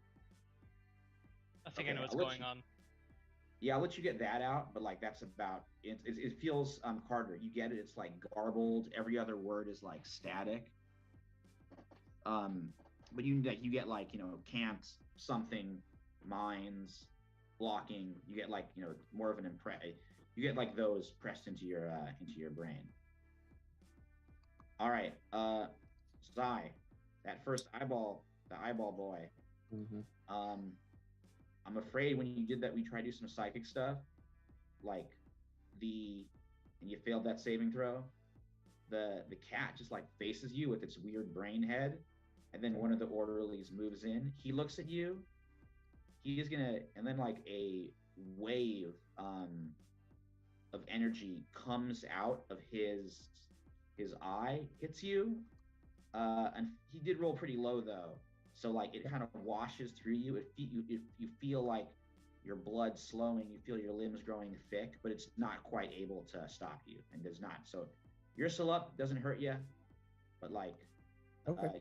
I think I know what's going on. Yeah, I'll let you get that out, but like that's about it. It feels Carter. You get it. It's like garbled. Every other word is like static. But you get like can't something minds blocking. You get like more of an you get like those pressed into your brain. All right, Zai, that first eyeball, the eyeball boy. Mm-hmm. I'm afraid when you did that, we tried to do some psychic stuff, like and you failed that saving throw. The cat just like faces you with its weird brain head, and then one of the orderlies moves in. He looks at you. He is gonna, and then like a wave of energy comes out of his eye, hits you, and he did roll pretty low though. So like it kind of washes through you. You feel like your blood slowing. You feel your limbs growing thick, but it's not quite able to stop you, and does not. So you're still up. Doesn't hurt you, but like,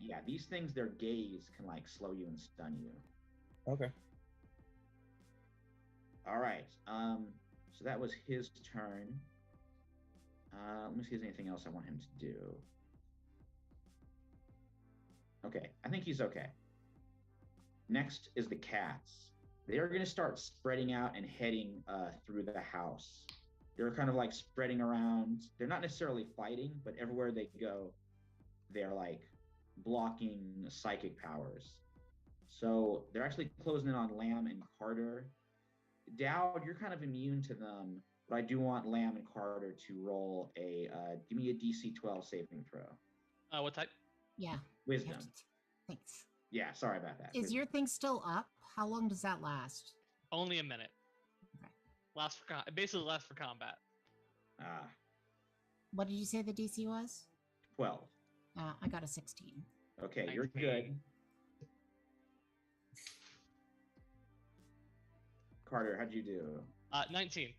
yeah, these things, their gaze can like slow you and stun you. Okay. All right. So that was his turn. Let me see if there's anything else I want him to do. Okay, I think he's okay. Next is the cats. They are going to start spreading out and heading through the house. They're kind of like spreading around. They're not necessarily fighting, but everywhere they go, they're like blocking psychic powers. So they're actually closing in on Lamb and Carter. Dowd, you're kind of immune to them, but I do want Lamb and Carter to roll give me a DC 12 saving throw. What type? Yeah. Wisdom. Thanks. Yeah, sorry about that. Is your thing still up? How long does that last? Only a minute. Okay. Basically lasts for combat. What did you say the DC was? 12. I got a 16. Okay, you're good. Carter, how'd you do? 19.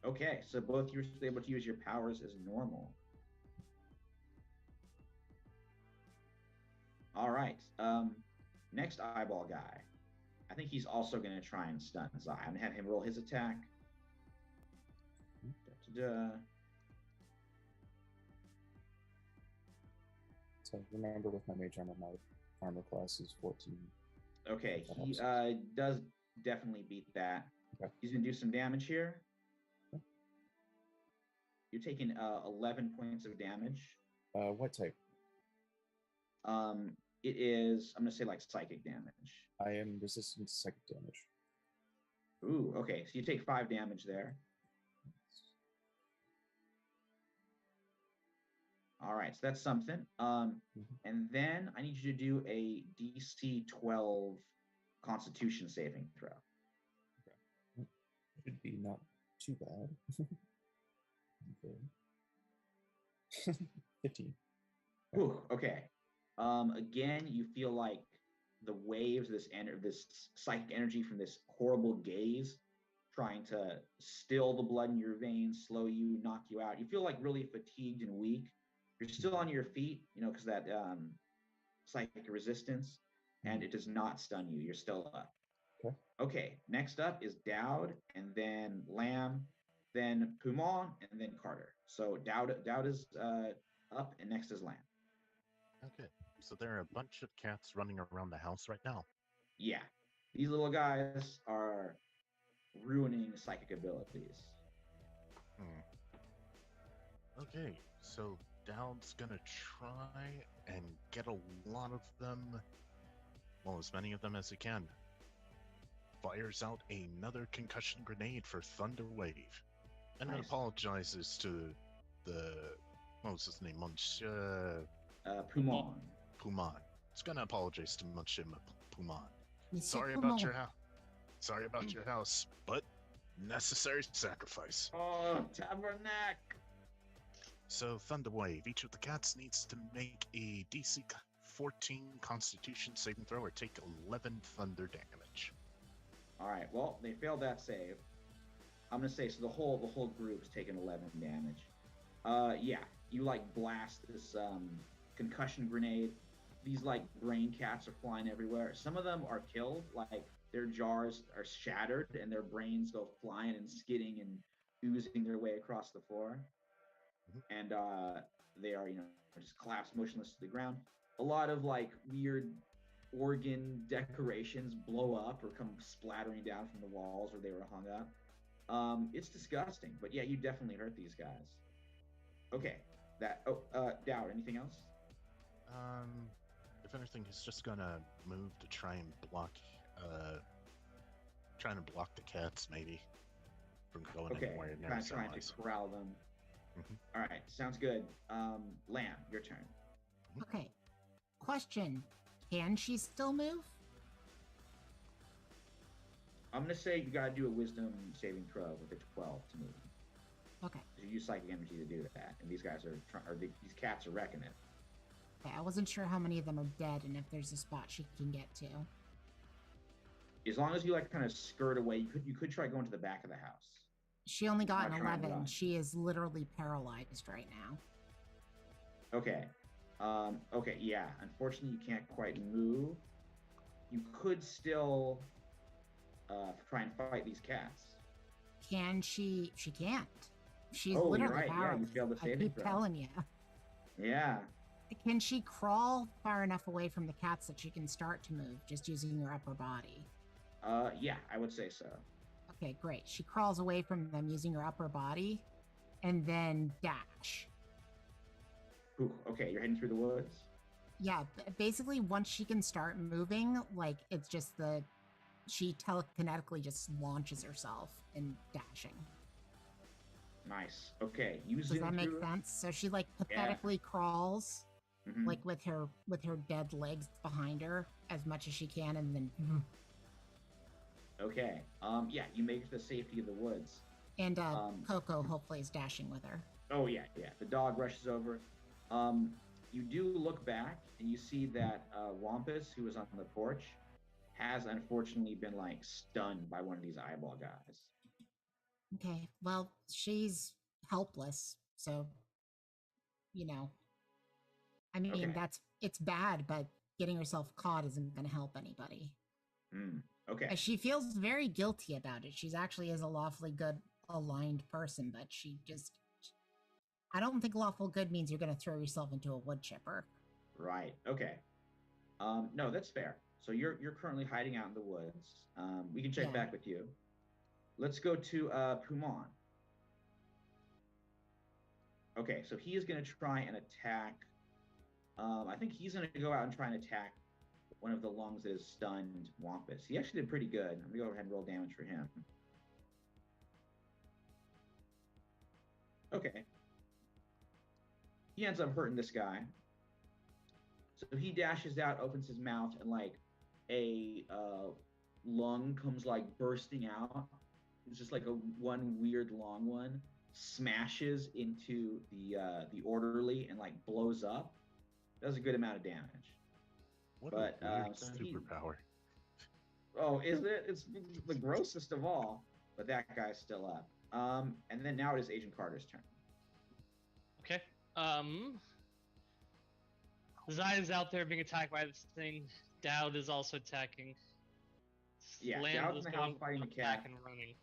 Okay, so both you were able to use your powers as normal. All right. Next eyeball guy. I think he's also going to try and stun Zai. I'm going to have him roll his attack. So remember, with my mage armor, my armor class is 14. Okay, he does definitely beat that. Okay. He's going to do some damage here. Okay. You're taking 11 points of damage. What type? It is, I'm going to say like psychic damage. I am resistant to psychic damage. Ooh, okay. So you take 5 damage there. All right, so that's something. And then I need you to do a DC 12 Constitution saving throw. Okay. Should be not too bad. Okay. 15. Ooh, okay. Again, you feel like the waves, this psychic energy from this horrible gaze trying to still the blood in your veins, slow you, knock you out. You feel like really fatigued and weak. You're still on your feet, because that psychic resistance, and it does not stun you. You're still up. Okay. Okay, next up is Dowd, and then Lamb, then Pumon, and then Carter. So Dowd is up, and next is Lamb. Okay, so there are a bunch of cats running around the house right now. Yeah, these little guys are ruining psychic abilities. Okay, so Dowd's gonna try and get a lot of them, well, as many of them as he can. Fires out another concussion grenade for Thunder Wave, and then Nice. apologizes to the, what was his name, Monsieur Pumon. Puman. It's gonna apologize to Monsieur Puman. Monsieur Sorry Poumon. about your house. Sorry about your house, but necessary sacrifice. Oh, Tabernac. So, Thunderwave, each of the cats needs to make a DC 14 Constitution saving throw or take 11 thunder damage. All right. Well, they failed that save. I'm gonna say so. The whole group's taking 11 damage. Yeah, you like blast this concussion grenade. These like brain cats are flying everywhere. Some of them are killed, like their jars are shattered and their brains go flying and skidding and oozing their way across the floor. And they are, just collapsed motionless to the ground. A lot of like weird organ decorations blow up or come splattering down from the walls where they were hung up. It's disgusting, but yeah, you definitely hurt these guys. Okay, Dowd, anything else? If anything, he's just gonna move to try and block, trying to block the cats maybe from going anywhere near kind his of trying allies. to corral them. All right, sounds good. Lamb, your turn. Okay. Question: can she still move? I'm gonna say you gotta do a Wisdom saving throw with a 12 to move. Okay. You use psychic energy to do that, and these guys these cats are wrecking it. Okay, I wasn't sure how many of them are dead and if there's a spot she can get to. As long as you like kind of skirt away, you could try going to the back of the house. She only got Not an trying to 11. run. She is literally paralyzed right now. Okay. Okay, yeah. Unfortunately, you can't quite move. You could still try and fight these cats. Can she? She can't. She's Oh, you're literally right. Yeah, you paralyzed. failed the I saving keep throw. telling you. Yeah. Can she crawl far enough away from the cats that she can start to move just using her upper body? Yeah, I would say so. Okay, great. She crawls away from them using her upper body and then dash. Ooh, okay, you're heading through the woods? Yeah, basically once she can start moving, like it's just she telekinetically just launches herself and dashing. Nice. Okay, you Does zoom that make through. sense? So she like pathetically crawls Mhm. like with her dead legs behind her as much as she can, and then Okay. Yeah, you make it to the safety of the woods. and Coco hopefully is dashing with her. Oh yeah. The dog rushes over. You do look back and you see that Wampus, who was on the porch, has unfortunately been like stunned by one of these eyeball guys. Okay, well she's helpless, so I mean Okay. it's bad, but getting herself caught isn't going to help anybody. Okay. She feels very guilty about it. She's actually is a lawfully good aligned person, but I don't think lawful good means you're going to throw yourself into a wood chipper. Right. Okay. No, that's fair. So you're currently hiding out in the woods. We can check Yeah. back with you. Let's go to Pumon. Okay, so he is going to try and attack. I think he's going to go out and try and attack one of the lungs that is stunned Wampus. He actually did pretty good. I'm going to go ahead and roll damage for him. Okay. He ends up hurting this guy. So he dashes out, opens his mouth, and like a lung comes like bursting out. It's just like one weird long one, smashes into the orderly and like blows up. Does a good amount of damage. What But, a weird so superpower. Oh, is it? It's the grossest of all. but that guy's still up. And then now it is Agent Carter's turn. Okay. Zion's out there being attacked by this thing. Dowd is also attacking. Yeah, Land Dowd's is in the house going fighting the back cat. and running.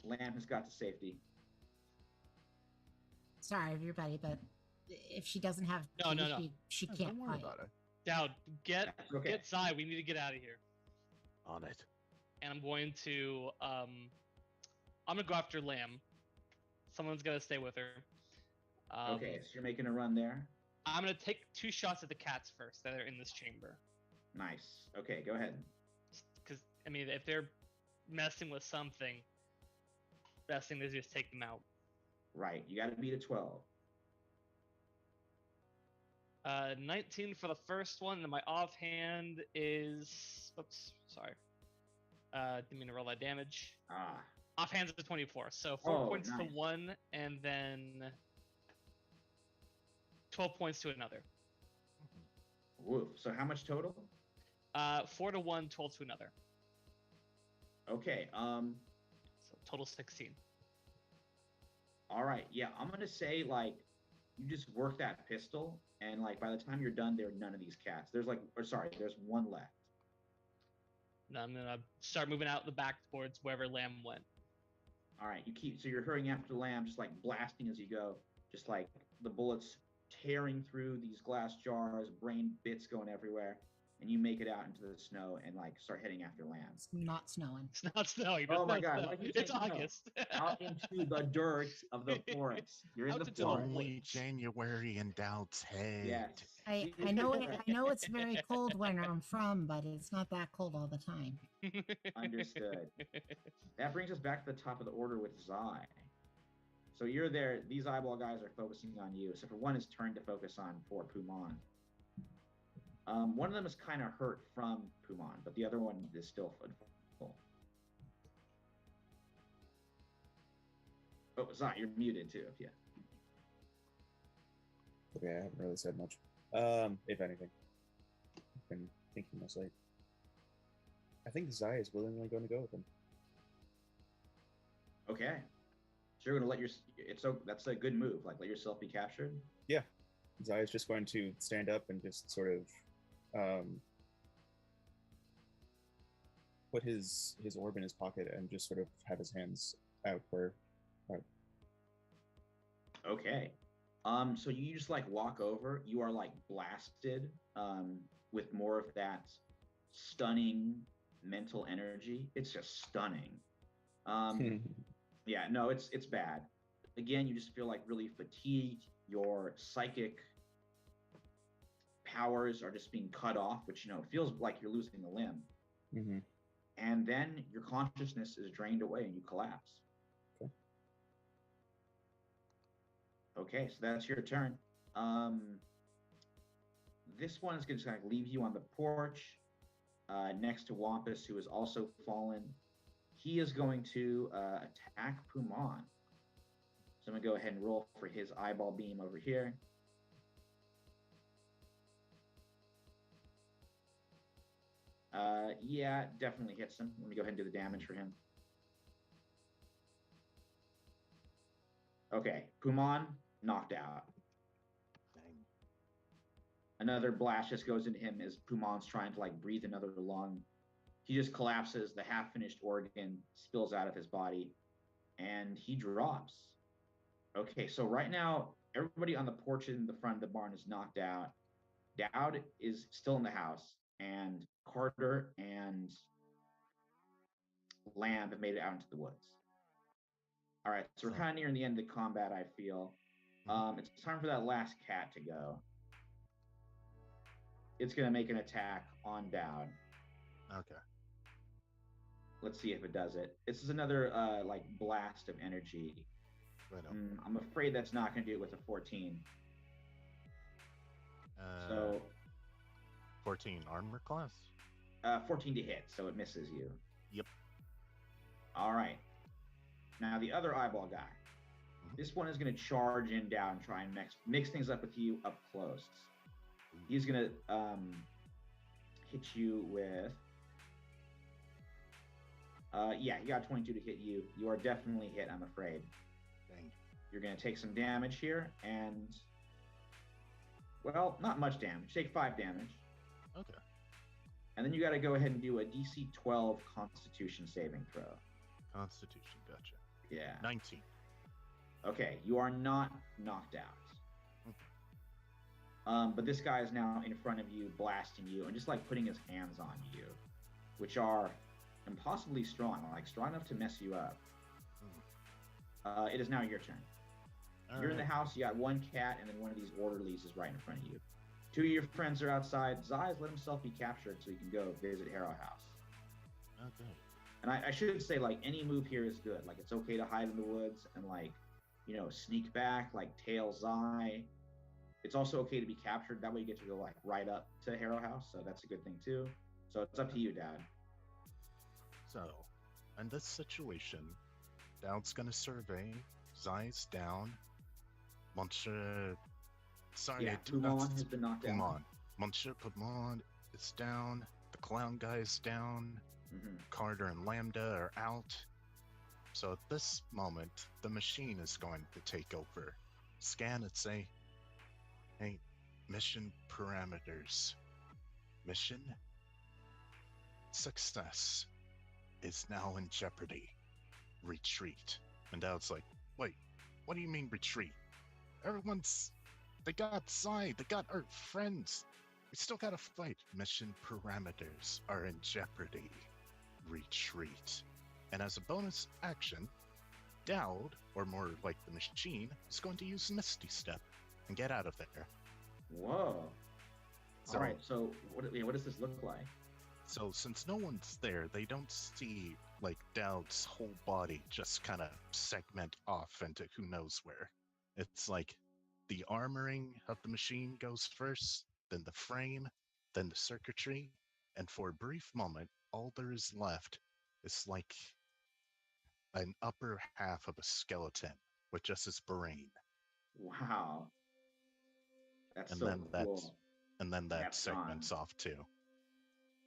Lamb has got to safety. Sorry, everybody, but if she doesn't have No, tea, no, no. she Yeah, can't don't worry fight. about it. Dowd, get That's okay. get Zai. We need to get out of here. On it. And I'm going to I'm gonna go after Lamb. Someone's gotta stay with her. Okay, so you're making a run there. I'm gonna take 2 shots at the cats first that are in this chamber. Nice. Okay, go ahead. Because I mean, if they're messing with something, best thing to do is take them out. Right, you got to beat a 12. 19 for the first one, and my offhand is oops, sorry. Didn't mean to roll that damage. Ah, Offhand's a 24, so 4 points to nice. one, and then 12 points to another. woof. So how much total? 4 to one, 12 to another. Okay. So total 16. All right. Yeah, I'm gonna say like you just work that pistol, and like by the time you're done, there are none of these cats. There's there's one left. Now I'm gonna start moving out the back towards wherever Lamb went. All right, so you're hurrying after the lamb, just like blasting as you go, just like the bullets tearing through these glass jars, brain bits going everywhere, and you make it out into the snow and like start heading after lamb. It's not snowing. It's not snowing. Oh There's my no God, snow. why do you It's say snow? August. Out into the dirt of the forest. You're in Out the into It's the forest. only woods. January in Doubt's head. Yes. I know it's very cold where I'm from, but it's not that cold all the time. Understood. That brings us back to the top of the order with Zai. So you're there. These eyeball guys are focusing on you. So for one is turned to focus on poor Puman. One of them is kind of hurt from Puman, but the other one is still full. Oh, Zai, you're muted too. Yeah. Okay, I haven't really said much. If anything, I've been thinking mostly. I think Zai is willingly going to go with him. Okay. So you're gonna let that's a good move. Like let yourself be captured. Yeah, Zai is just going to stand up and just sort of put his orb in his pocket and just sort of have his hands out for. Okay. So you just like walk over. You are like blasted with more of that stunning mental energy. It's just stunning. Yeah, no, it's bad. Again, you just feel like really fatigued. Your psychic powers are just being cut off, which feels like you're losing a limb. Mm-hmm. And then your consciousness is drained away and you collapse. Okay. Okay, so that's your turn. This one is going to kind of leave you on the porch next to Wampus, who has also fallen. He is going to attack Puman. So I'm going to go ahead and roll for his eyeball beam over here. Yeah, definitely hits him. Let me go ahead and do the damage for him. Okay, Puman knocked out. Dang. Another blast just goes into him as Puman's trying to like breathe another lung. He just collapses. The half-finished organ spills out of his body, and he drops. Okay, so right now everybody on the porch in the front of the barn is knocked out. Dowd is still in the house, and Carter and Lamb have made it out into the woods. All right, so we're kind of nearing the end of the combat, I feel. It's time for that last cat to go. It's going to make an attack on Dowd. Okay. Let's see if it does it. This is another like blast of energy. Right up. I'm afraid that's not going to do it with a 14. So 14 armor class? 14 to hit, so it misses you. Yep. All right. Now the other eyeball guy. This one is going to charge in down and try and mix things up with you up close. He's going to hit you with Yeah, he got 22 to hit you. You are definitely hit, I'm afraid. Dang. You're going to take some damage here, and well, not much damage. Take 5 damage. Okay. And then you got to go ahead and do a DC 12 Constitution saving throw. Constitution, gotcha. Yeah. 19. Okay, you are not knocked out. But this guy is now in front of you, blasting you, and just like putting his hands on you, which are impossibly strong, like strong enough to mess you up. It is now your turn. You're in the house, you got one cat, and then one of these orderlies is right in front of you. 2 of your friends are outside. Zai's let himself be captured so he can go visit Harrow House. Okay. And I should say, like, any move here is good. Like, it's okay to hide in the woods and, like, you know, sneak back, like, tail Zai. It's also okay to be captured. That way you get to go, like, right up to Harrow House. So that's a good thing, too. So it's up to you, Dad. So, in this situation, Dowd's gonna survey. Zai's down. Sorry, Yeah, I did not. Pumon has been knocked down. Pumon. Monsieur Pumon is down. The clown guy is down. Mm-hmm. Carter and Lambda are out. So at this moment, the machine is going to take over. Scan and say, hey, mission parameters. Mission success is now in jeopardy. Retreat. And Dowd's like, wait, what do you mean retreat? They got Zai, they got our friends. We still gotta fight. Mission parameters are in jeopardy. Retreat. And as a bonus action, Dowd, or more like the machine, is going to use Misty Step and get out of there. Whoa. So, all right, so what does this look like? So since no one's there, they don't see like Dowd's whole body just kind of segment off into who knows where. It's like the armoring of the machine goes first, then the frame, then the circuitry, and for a brief moment, all there is left is like an upper half of a skeleton with just his brain. Wow. That's And so then cool. that That's segments gone. off too.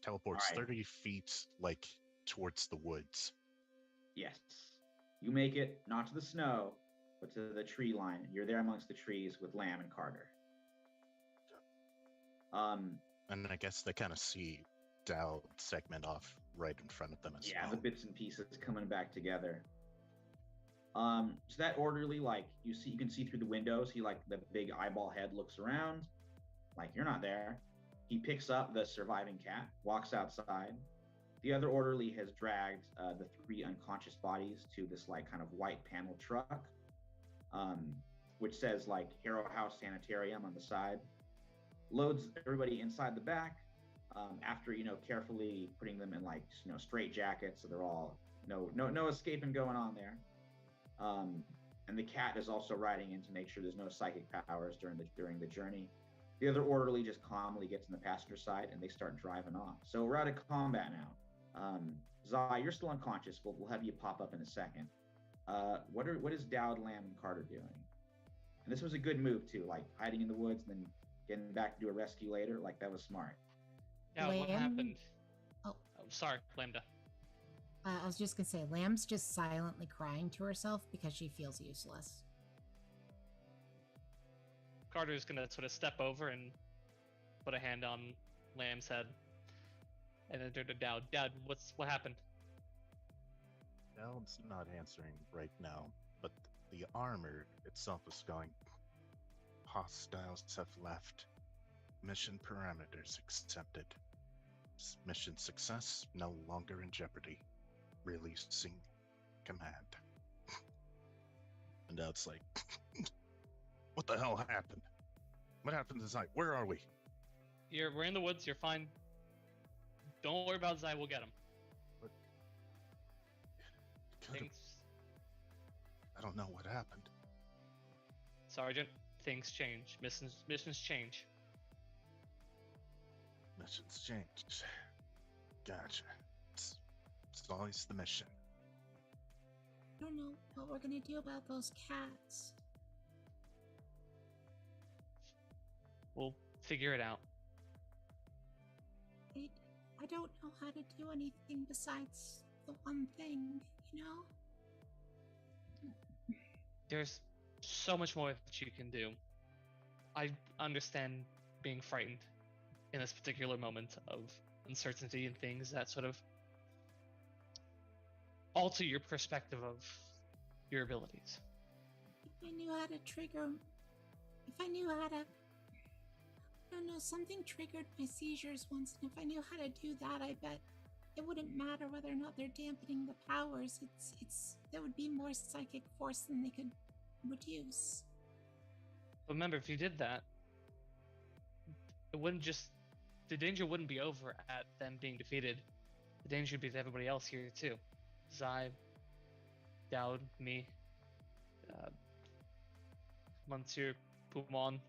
Teleports All right. 30 feet like towards the woods. Yes. You make it, not to the snow, but to the tree line. You're there amongst the trees with Lamb and Carter. And I guess they kind of see Dowd segment off right in front of them as well. Yeah, the bits and pieces coming back together. So that orderly, like you can see through the windows. He like the big eyeball head looks around, like you're not there. He picks up the surviving cat, walks outside. The other orderly has dragged the 3 unconscious bodies to this like kind of white panel truck, which says like Harrow House Sanitarium on the side. Loads everybody inside the back. After carefully putting them in like straight jackets, so they're all no escaping going on there. And the cat is also riding in to make sure there's no psychic powers during the journey. The other orderly just calmly gets in the passenger side and they start driving off. So we're out of combat now. Zai, you're still unconscious. We'll have you pop up in a second. What is Dowd, Lamb, and Carter doing? And this was a good move too, like hiding in the woods and then getting back to do a rescue later. Like that was smart. Yeah, what Lamb? happened? Oh. Sorry, Lambda. I was just gonna say, Lamb's just silently crying to herself because she feels useless. Carter's gonna sort of step over and put a hand on Lamb's head, and then turn to Dowd. Dowd, what happened? Dowd's not answering right now, but the armor itself is going. Hostiles have left. Mission parameters accepted. Mission success no longer in jeopardy. Releasing command. And Dowd's like, what the hell happened? What happened to Zai? Where are we? We're in the woods. You're fine. Don't worry about Zai. We'll get him. Things, I don't know what happened. Sergeant, things change. Missions change. Missions changed. Gotcha. It's always the mission. I don't know what we're gonna do about those cats. We'll figure it out. I don't know how to do anything besides the one thing, you know? There's so much more that you can do. I understand being frightened in this particular moment of uncertainty and things that sort of alter your perspective of your abilities. If I knew how to trigger... If I knew how to... I don't know, something triggered my seizures once, and if I knew how to do that, I bet it wouldn't matter whether or not they're dampening the powers. There would be more psychic force than they could reduce. But remember, if you did that, it wouldn't just... The danger wouldn't be over at them being defeated. The danger would be to everybody else here, too. Zai, Dowd, me, Monsieur, Pumon.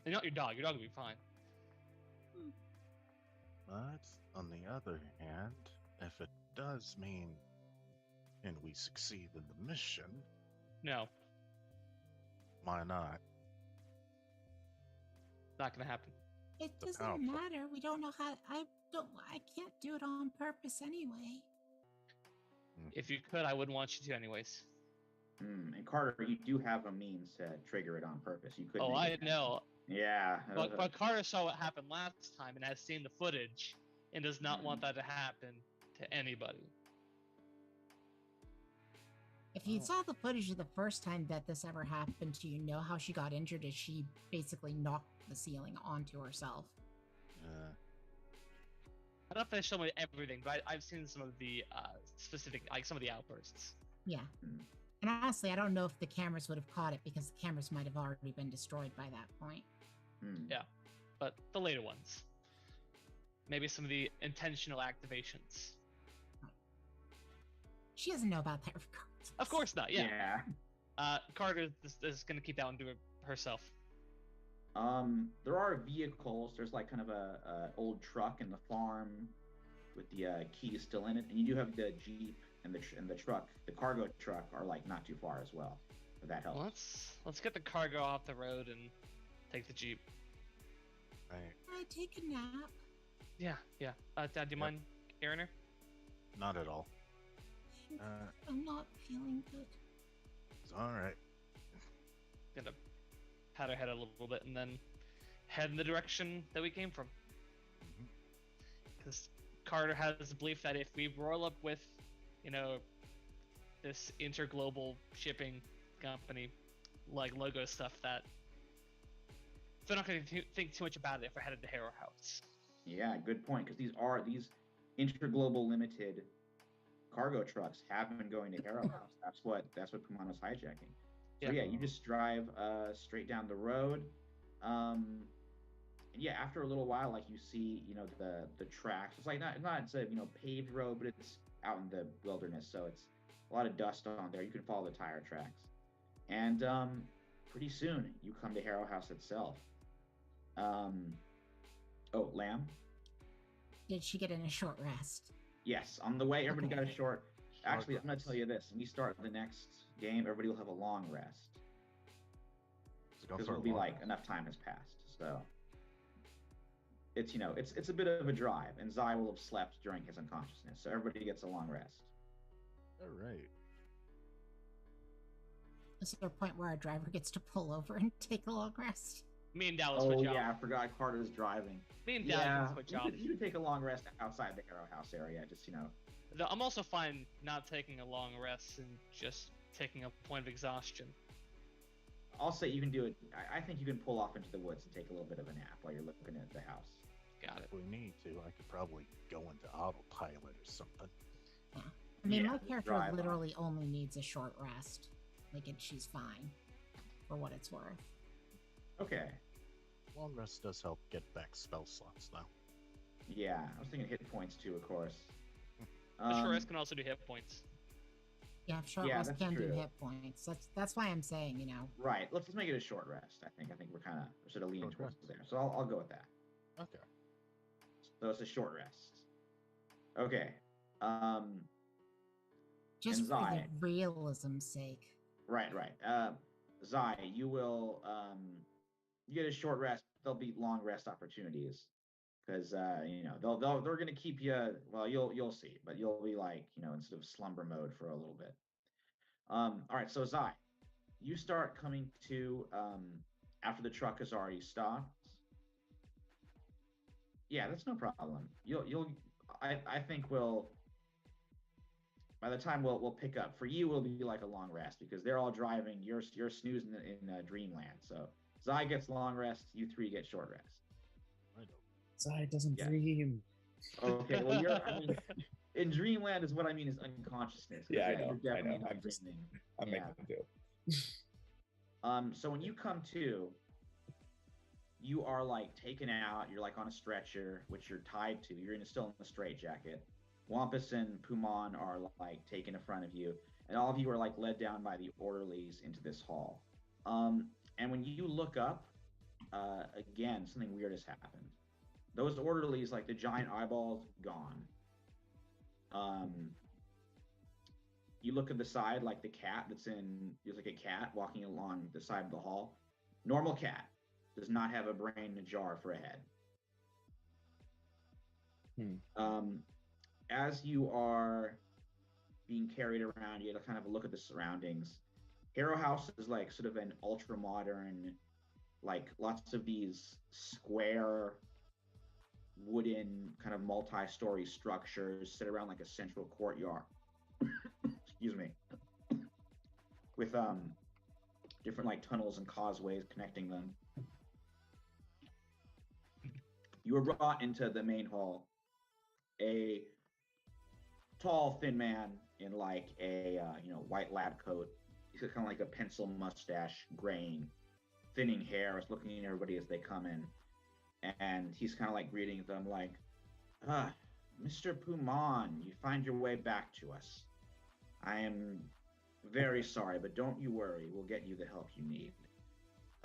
And not your dog. Your dog will be fine. But on the other hand, if it does mean and we succeed in the mission, No, why not? not gonna happen. It The doesn't powerful. matter. We don't know how... I can't do it on purpose anyway. If you could, I wouldn't want you to anyways. And Carter, you do have a means to trigger it on purpose. You could. Oh, make I it happen. know. Yeah. But Carter saw what happened last time and has seen the footage and does not want that to happen to anybody. If you saw the footage of the first time that this ever happened, do you know how she got injured? As she basically knocked the ceiling onto herself. I don't know if they show me everything, but I've seen some of the specific, like some of the outbursts. Yeah. And honestly, I don't know if the cameras would have caught it because the cameras might have already been destroyed by that point. Yeah, but the later ones. Maybe some of the intentional activations. She doesn't know about that regardless. Of course not, yeah. Yeah. Carter is going to keep that one to herself. There are vehicles. There's like kind of a old truck in the farm with the keys still in it, and you do have the Jeep and the truck. The cargo truck are like not too far as well. If that helps. Let's get the cargo off the road and take the Jeep. Right. I take a nap. Yeah. Dad, do you mind carrying her? Not at all. I'm not feeling good. It's all right. Gonna pat her head a little bit and then head in the direction that we came from. Because Carter has the belief that if we roll up with, this interglobal shipping company, like logo stuff, that they're not going to think too much about it if we're headed to Harrow House. Yeah, good point. Because these interglobal limited cargo trucks have been going to Harrow House. That's what Kumano's hijacking. So yeah, you just drive straight down the road. And yeah, after a little while, like you see, the tracks. It's like it's a paved road, but it's out in the wilderness, so it's a lot of dust on there. You can follow the tire tracks, and pretty soon you come to Harrow House itself. Oh, Lamb. Did she get in a short rest? Yes, on the way, everybody got a short. Actually, I'm going to rest. tell you this. When we start the next game, everybody will have a long rest. Because it'll be like enough time has passed. So it's it's a bit of a drive, and Zai will have slept during his unconsciousness. So everybody gets a long rest. All right. Is there a point where our driver gets to pull over and take a long rest? Me and Dallas Oh switch yeah, off. I forgot Carter's driving. Me and Dallas can switch off. You can take a long rest outside the Harrow House area. Just Though I'm also fine not taking a long rest and just taking a point of exhaustion. I'll say you can do it. I think you can pull off into the woods and take a little bit of a nap while you're looking at the house. Got it. If we need to, I could probably go into autopilot or something. I mean, Yeah, my character drive on. literally only needs a short rest. She's fine, for what it's worth. Okay. Long rest does help get back spell slots, though. Yeah, I was thinking hit points too, of course. The short rest can also do hit points. Yeah, short Yeah, rest that's can do true. hit points. That's why I'm saying, Right. Let's just make it a short rest. I think we're kind of sort of leaning Short towards rest. there. So I'll go with that. Okay. So it's a short rest. Okay. just And for Zai. the realism's sake. Right. Zai, you will you get a short rest. There'll be long rest opportunities. because they're gonna keep you. Well, you'll see, but you'll be like in sort of slumber mode for a little bit. All right, so Zai, you start coming to after the truck has already stopped. Yeah, that's no problem. I think by the time we'll pick up for you, will be like a long rest because they're all driving. You're snoozing in dreamland. So Zai gets long rest. You three get short rest. I know. Zai doesn't Yeah. dream. Okay, well I mean, in dreamland is what I mean is unconsciousness. Yeah, I You're know. definitely not I'm just, dreaming. I'm Yeah. making a joke. So when you come to, you are like taken out. You're like on a stretcher, which you're tied to. You're still in a straitjacket. Wampus and Puman are like taken in front of you, and all of you are like led down by the orderlies into this hall. And when you look up, again, something weird has happened. Those orderlies, like the giant eyeballs, gone. You look at the side, like the cat there's like a cat walking along the side of the hall. Normal cat does not have a brain in a jar for a head. As you are being carried around, you get a kind of a look at the surroundings. Harrow House is like sort of an ultra modern, like lots of these square wooden kind of multi-story structures sit around like a central courtyard. Excuse me. With different like tunnels and causeways connecting them. You were brought into the main hall. A tall, thin man in like a white lab coat. He's got kind of like a pencil mustache, graying, thinning hair. Is looking at everybody as they come in, and he's kind of like greeting them like, Mr. Puman, you find your way back to us. I am very sorry, but don't you worry. We'll get you the help you need.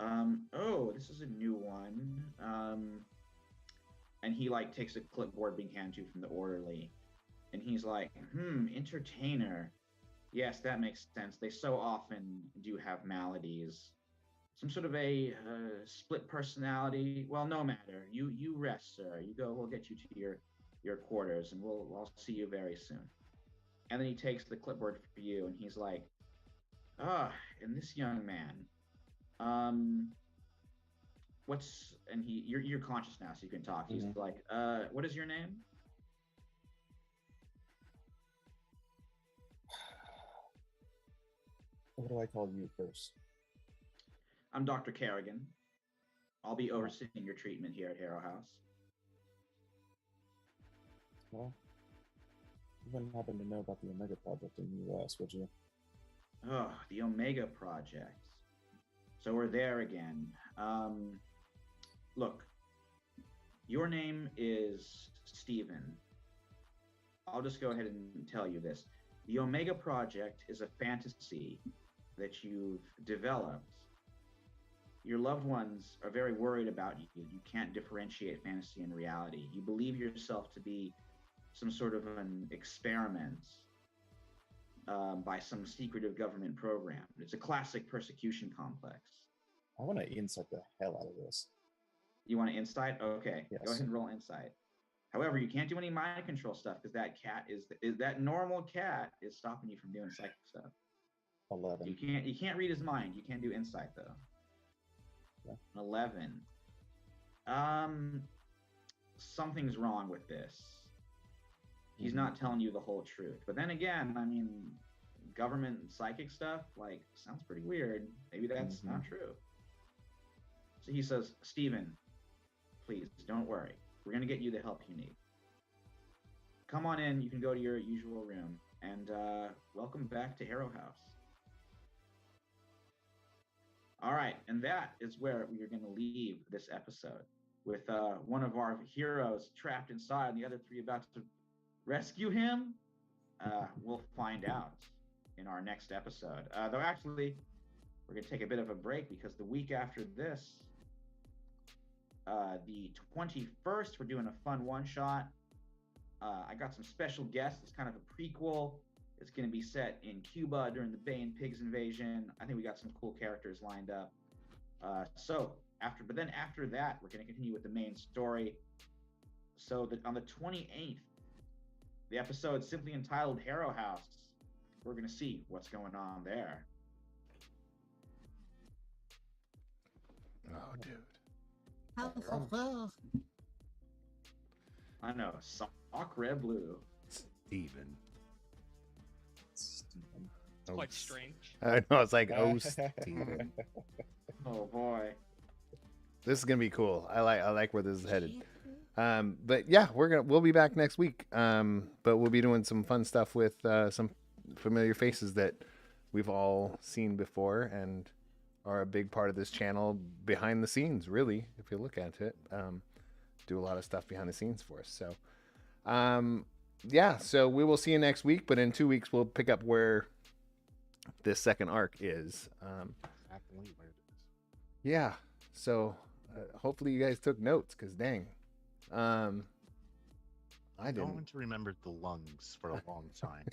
Oh, this is a new one. And he like takes a clipboard being handed to you from the orderly. And he's like, entertainer. Yes, that makes sense. They so often do have maladies. Some sort of a split personality. Well, no matter. You rest, sir. You go. We'll get you to your quarters, and I'll see you very soon. And then he takes the clipboard for you, and he's like, and this young man, you're conscious now, so you can talk. He's like, what is your name? What do I call you first? I'm Dr. Kerrigan. I'll be overseeing your treatment here at Harrow House. Well, you wouldn't happen to know about the Omega Project in the US, would you? Oh, the Omega Project. So we're there again. Look, your name is Steven. I'll just go ahead and tell you this. The Omega Project is a fantasy that you've developed. Your loved ones are very worried about you. You can't differentiate fantasy and reality. You believe yourself to be some sort of an experiment by some secretive government program. It's a classic persecution complex. I want to insight the hell out of this. You want to insight? Okay, yes. Go ahead and roll insight. However, you can't do any mind control stuff because that cat is that normal cat is stopping you from doing psychic stuff. 11. You can't read his mind. You can't do insight though. Yeah. 11. Something's wrong with this. He's not telling you the whole truth. But then again, I mean, government psychic stuff like sounds pretty weird. Maybe that's not true. So he says, Steven, please don't worry. We're going to get you the help you need. Come on in. You can go to your usual room. And welcome back to Harrow House. All right. And that is where we are going to leave this episode with one of our heroes trapped inside and the other three about to rescue him. We'll find out in our next episode. Though actually, we're going to take a bit of a break because the week after this, the 21st, we're doing a fun one-shot. I got some special guests. It's kind of a prequel. It's going to be set in Cuba during the Bay and Pigs invasion. I think we got some cool characters lined up. But then after that, we're going to continue with the main story. So that on the 28th, the episode simply entitled Harrow House, we're going to see what's going on there. Oh, dude. I know, Sacre Blue. Steven. It's Oh, quite strange. I know. It's like, oh, Steven. Oh boy. This is gonna be cool. I like where this is headed. But yeah, we'll be back next week. But we'll be doing some fun stuff with some familiar faces that we've all seen before and are a big part of this channel behind the scenes. Really, if you look at it, do a lot of stuff behind the scenes for us. So, yeah. So we will see you next week. But in 2 weeks, we'll pick up where this second arc is. Exactly where it is. Yeah. So hopefully you guys took notes, because dang. I I'm didn't. going to remember the lungs for a long time.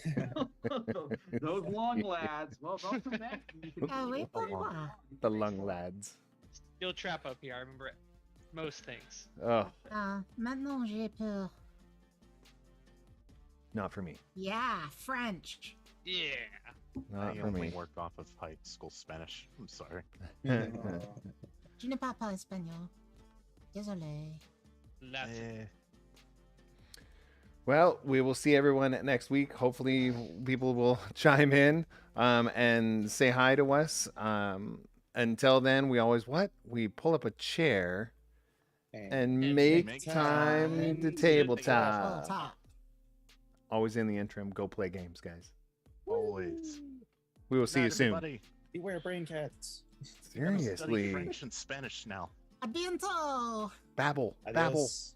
Those long lads. Well, they'll come back. Ah oui, pour moi. The lung lads. Steel trap up here. I remember most things. Oh, Maintenant j'ai peur. not for me. Yeah, French. Yeah. Not I for only me. work off of high school Spanish. I'm sorry. Je ne parle pas espagnol. Désolé. That's Well, we will see everyone next week. Hopefully, people will chime in and say hi to us. Until then, we always we pull up a chair and make make time time to to tabletop. Top. Always in the interim, go play games, guys. Always. We will see you Night, soon. everybody. Beware brain cats. I'm gonna study Seriously, French and Spanish now. A bientôt. babble, babble. Adios.